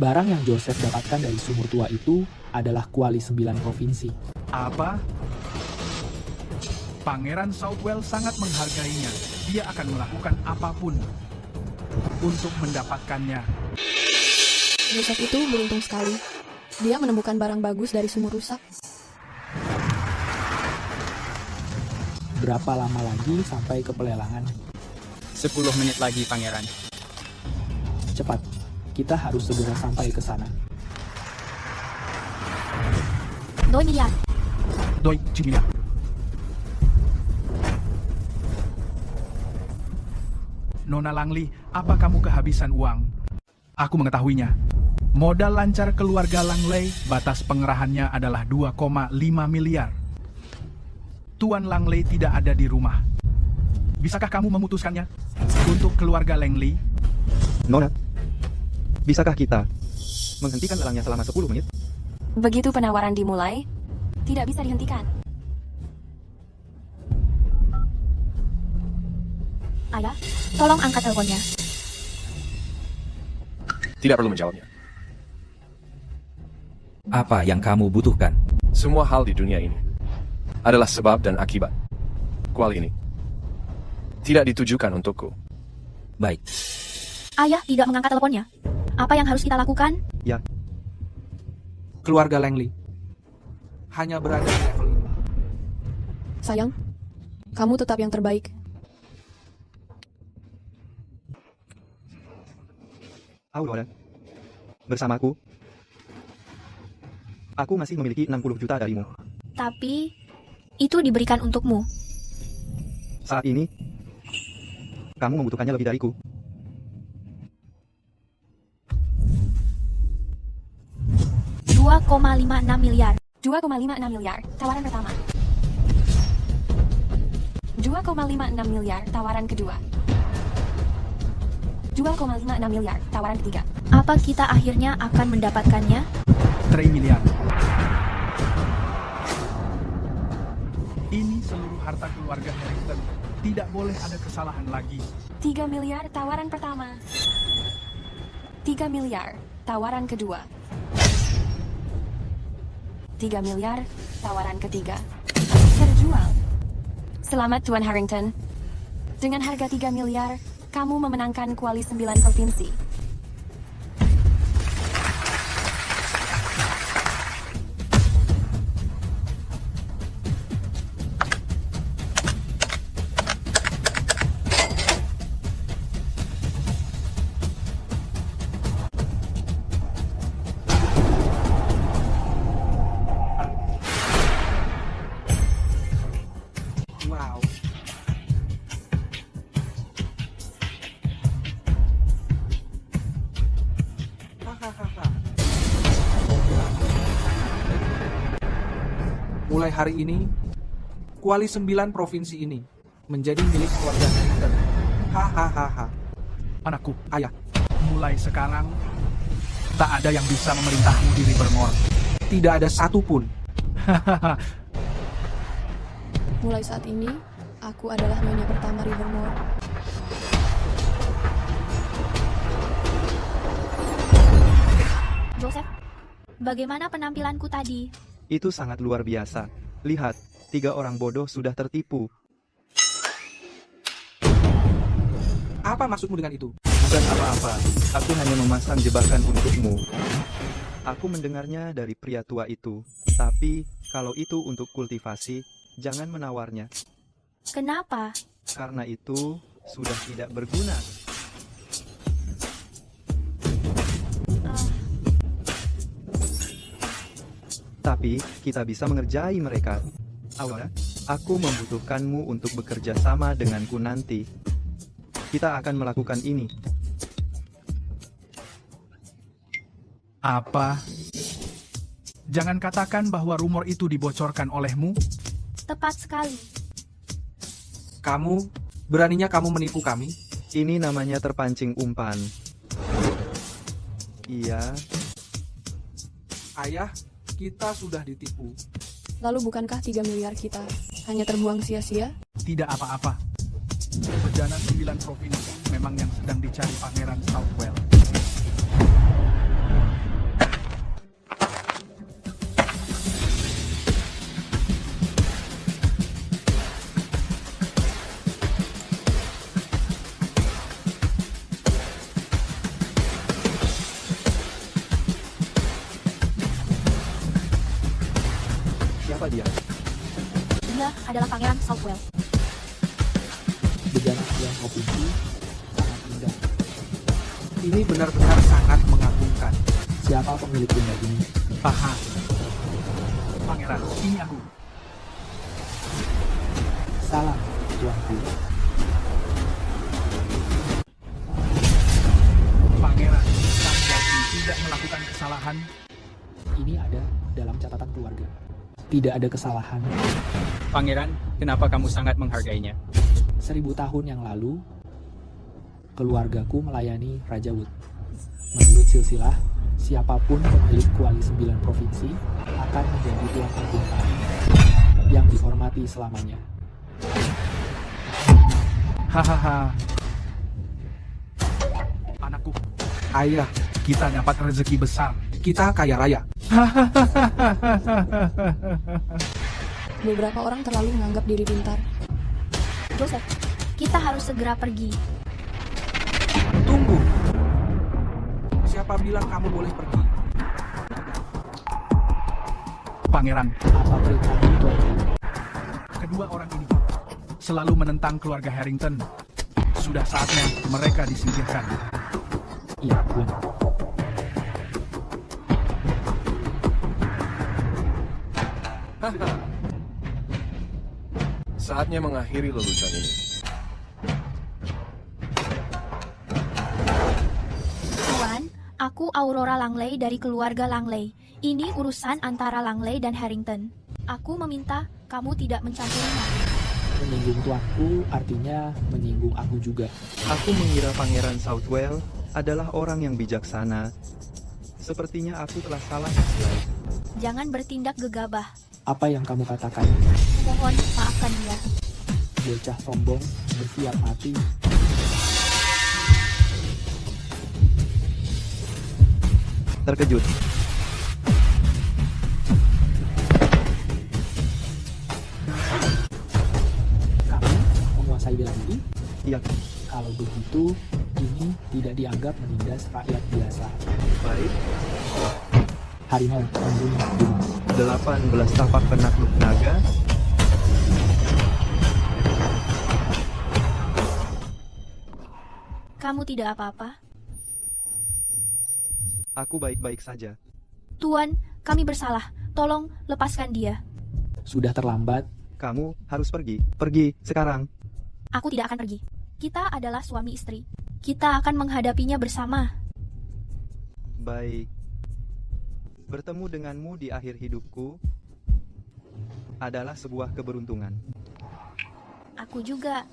Barang yang Joseph dapatkan dari sumur tua itu adalah kuali 9 provinsi. Apa? Pangeran Southwell sangat menghargainya. Dia akan melakukan apapun untuk mendapatkannya. Joseph itu beruntung sekali. Dia menemukan barang bagus dari sumur rusak. Berapa lama lagi sampai ke pelelangan? 10 menit lagi, Pangeran. Cepat, kita harus segera sampai ke sana. Doi miliar. Doi miliar. Nona Langley, apa kamu kehabisan uang? Aku mengetahuinya. Modal lancar keluarga Langley, batas pengerahannya adalah 2,5 miliar. Tuan Langley tidak ada di rumah. Bisakah kamu memutuskannya? Untuk keluarga Langley? Nona, bisakah kita menghentikan lelangnya selama 10 menit? Begitu penawaran dimulai, tidak bisa dihentikan. Ayah, tolong angkat teleponnya. Tidak perlu menjawabnya. Apa yang kamu butuhkan? Semua hal di dunia ini adalah sebab dan akibat. Kuali ini tidak ditujukan untukku. Baik. Ayah tidak mengangkat teleponnya. Apa yang harus kita lakukan? Ya. Keluarga Langley hanya berada di level ini. Sayang, kamu tetap yang terbaik. Aurora, bersamaku, aku masih memiliki 60 juta darimu. Tapi, itu diberikan untukmu. Saat ini, kamu membutuhkannya lebih dariku. $2,56 miliar. 2,56 miliar, tawaran pertama. 2,56 miliar, tawaran kedua. 2,56 miliar, tawaran ketiga. Apa kita akhirnya akan mendapatkannya? 3 miliar. Ini seluruh harta keluarga Harrington. Tidak boleh ada kesalahan lagi. 3 miliar, tawaran pertama. 3 miliar, tawaran kedua. 3 miliar, tawaran ketiga. Terjual. Selamat Tuan Harrington. Dengan harga 3 miliar, kamu memenangkan kuali 9 provinsi. Wow. Mulai hari ini, kuali 9 provinsi ini menjadi milik keluarga Harrington. Hahaha. Anakku, Ayah, mulai sekarang, tak ada yang bisa memerintahmu di Rivermore. tidak ada satupun. Mulai saat ini, aku adalah nyonya pertama Rivermore. Joseph, bagaimana penampilanku tadi? Itu sangat luar biasa. Lihat, 3 orang bodoh sudah tertipu. Apa maksudmu dengan itu? Bukan apa-apa, aku hanya memasang jebakan untukmu. Aku mendengarnya dari pria tua itu. Tapi, kalau itu untuk kultivasi, jangan menawarnya. Kenapa? Karena itu sudah tidak berguna. Tapi, kita bisa mengerjai mereka. Aurora, aku membutuhkanmu untuk bekerja sama denganku nanti. Kita akan melakukan ini. Apa? Jangan katakan bahwa rumor itu dibocorkan olehmu. Tepat sekali. Kamu, beraninya kamu menipu kami? Ini namanya terpancing umpan. Iya. Ayah, kita sudah ditipu. Lalu bukankah 3 miliar kita hanya terbuang sia-sia? Tidak apa-apa. Bejana 9 provinsi memang yang sedang dicari Pangeran Southwell. adalah Pangeran Southwell. Bejana sekian provinsi sangat indah. Ini benar-benar sangat mengagumkan. Siapa pemilik benda ini? Aha. Pangeran, ini aku. Salam, tuanku. Pangeran, Sang Yati tidak melakukan kesalahan. Ini ada dalam catatan keluarga. Tidak ada kesalahan. Pangeran, kenapa kamu sangat menghargainya? 1000 tahun yang lalu, keluargaku melayani Raja Wood. Menurut silsilah, siapapun pemilik kuali 9 provinsi akan menjadi tuan agung kami yang dihormati selamanya. Hahaha. Anakku, Ayah, kita dapat rezeki besar. kita kaya raya. Beberapa orang terlalu menganggap diri pintar. Joseph, kita harus segera pergi. Tunggu. Siapa bilang kamu boleh pergi? Pangeran, Apa perintahmu, tuanku? kedua orang ini selalu menentang keluarga Harrington. Sudah saatnya mereka disingkirkan. Iya, tuan. Haha. Saatnya mengakhiri lelucon ini. Tuan, aku Aurora Langley dari keluarga Langley. Ini urusan antara Langley dan Harrington. Aku meminta kamu tidak mencampurinya. Menyinggung tuanku artinya menyinggung aku juga. Aku mengira Pangeran Southwell adalah orang yang bijaksana. Sepertinya aku telah salah menilai. Jangan bertindak gegabah. Apa yang kamu katakan? Mohon maafkan dia. Bocah sombong, bersiap mati. Terkejut. Kamu menguasai bela diri? Iya. Kalau begitu, ini tidak dianggap menindas rakyat biasa. Baik. Harimau membunuh gunung. 18 tapak penakluk naga. Kamu tidak apa-apa. Aku baik-baik saja. Tuan, kami bersalah. Tolong lepaskan dia. Sudah terlambat. Kamu harus pergi. Pergi sekarang. Aku tidak akan pergi. Kita adalah suami istri. Kita akan menghadapinya bersama. Baik. Bertemu denganmu di akhir hidupku adalah sebuah keberuntungan. Aku juga.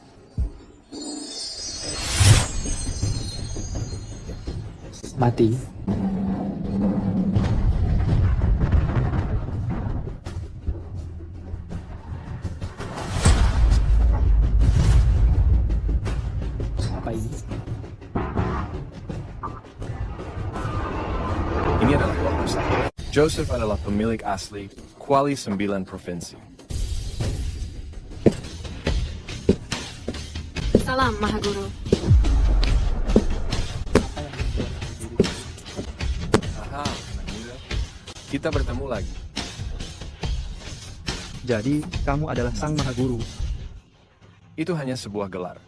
Mati. Apa ini? Ini adalah kelompok saya. Joseph adalah pemilik asli kuali 9 provinsi. Salam, Mahaguru. Aha, anak muda. Kita bertemu lagi. Jadi, kamu adalah Sang Mahaguru. Itu hanya sebuah gelar.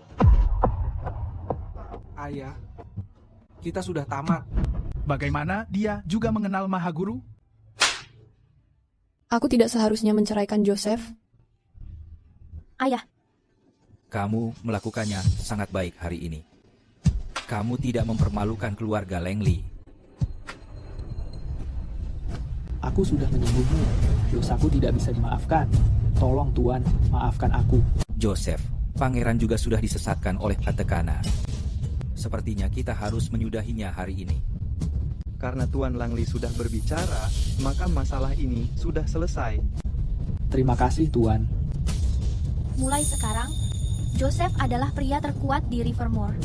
Ayah, kita sudah tamat. Bagaimana dia juga mengenal Mahaguru? Aku tidak seharusnya menceraikan Joseph. Ayah, Kamu melakukannya sangat baik hari ini. Kamu tidak mempermalukan keluarga Langley. Aku sudah menyinggungmu. Dosaku tidak bisa dimaafkan. Tolong Tuan, maafkan aku. Joseph, pangeran juga sudah disesatkan oleh Katekana. Sepertinya kita harus menyudahinya hari ini. Karena Tuan Langley sudah berbicara, maka masalah ini sudah selesai. Terima kasih Tuan. mulai sekarang, Joseph adalah pria terkuat di Rivermore.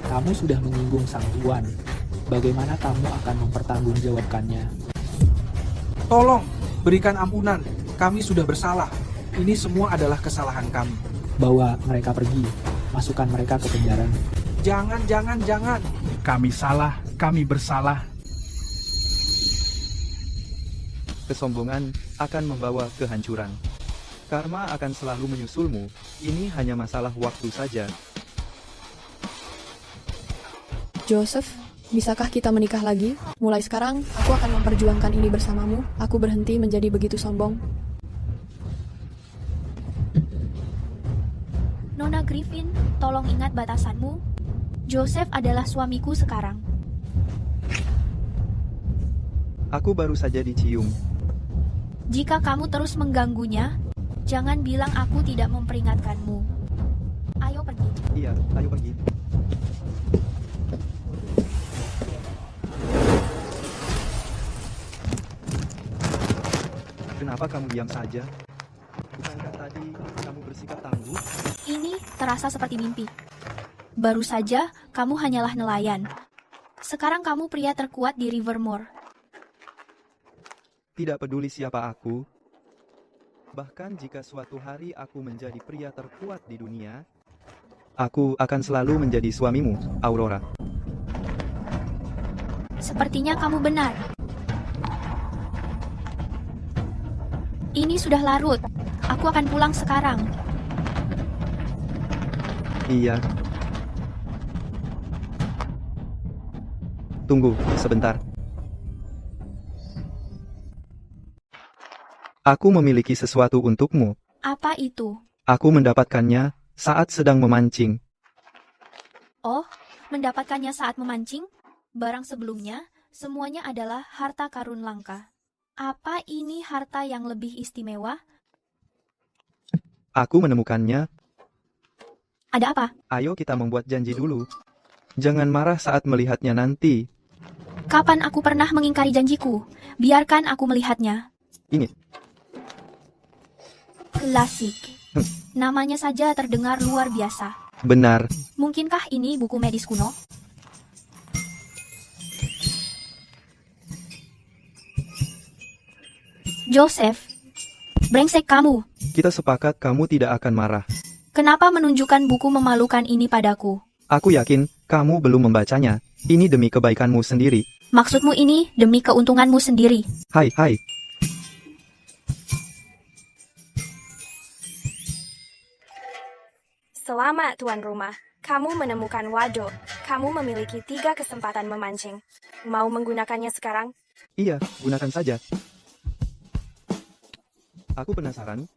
Kamu sudah menyinggung sang tuan. Bagaimana kamu akan mempertanggungjawabkannya? Tolong, berikan ampunan. Kami sudah bersalah. Ini semua adalah kesalahan kami. Bawa mereka pergi. Masukkan mereka ke penjara. Jangan. Kami salah, kami bersalah. Kesombongan akan membawa kehancuran. Karma akan selalu menyusulmu. Ini hanya masalah waktu saja. Joseph, bisakah kita menikah lagi? Mulai sekarang, aku akan memperjuangkan ini bersamamu. Aku berhenti menjadi begitu sombong. Nona Griffin, tolong ingat batasanmu. Joseph adalah suamiku sekarang. Aku baru saja dicium. Jika kamu terus mengganggunya, jangan bilang aku tidak memperingatkanmu. Ayo pergi. Iya, ayo pergi. Kenapa kamu diam saja? Bukankah tadi kamu bersikap tangguh? Ini terasa seperti mimpi. Baru saja, kamu hanyalah nelayan. Sekarang kamu pria terkuat di Rivermore. Tidak peduli siapa aku. Bahkan jika suatu hari aku menjadi pria terkuat di dunia, aku akan selalu menjadi suamimu, Aurora. Sepertinya kamu benar. Ini sudah larut. Aku akan pulang sekarang. Iya. Tunggu sebentar. Aku memiliki sesuatu untukmu. Apa itu? Aku mendapatkannya saat sedang memancing. Oh, mendapatkannya saat memancing? Barang sebelumnya, semuanya adalah harta karun langka. Apa ini harta yang lebih istimewa? Aku menemukannya. Ada apa? Ayo kita membuat janji dulu. Jangan marah saat melihatnya nanti. Kapan aku pernah mengingkari janjiku? Biarkan aku melihatnya. Ini. Klasik. Namanya saja terdengar luar biasa. Benar. Mungkinkah ini buku medis kuno? Joseph, brengsek kamu. Kita sepakat kamu tidak akan marah. Kenapa menunjukkan buku memalukan ini padaku? Aku yakin kamu belum membacanya. Ini demi kebaikanmu sendiri. Maksudmu ini demi keuntunganmu sendiri. Hai. Selamat tuan rumah. Kamu menemukan waduk. Kamu memiliki 3 kesempatan memancing. Mau menggunakannya sekarang? Iya, gunakan saja. Aku penasaran,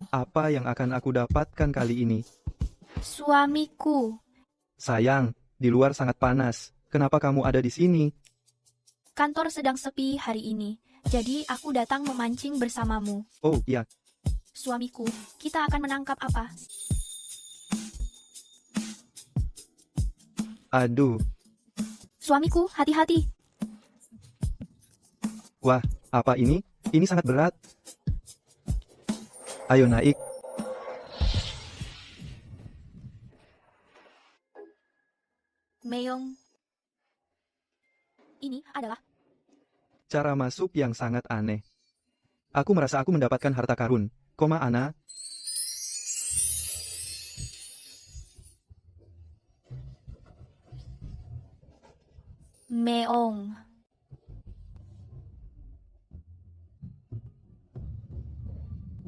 apa yang akan aku dapatkan kali ini? Suamiku. Sayang, di luar sangat panas. Kenapa kamu ada di sini? Kantor sedang sepi hari ini, jadi aku datang memancing bersamamu. Oh, iya. Suamiku, kita akan menangkap apa? Aduh. Suamiku, hati-hati. Wah, apa ini? Ini sangat berat. Ayo naik. Meong. Ini adalah Cara masuk yang sangat aneh. Aku merasa aku mendapatkan harta karun. Ana. Meong.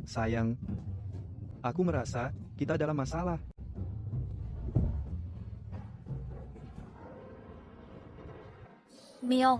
Sayang, aku merasa kita dalam masalah. Meong.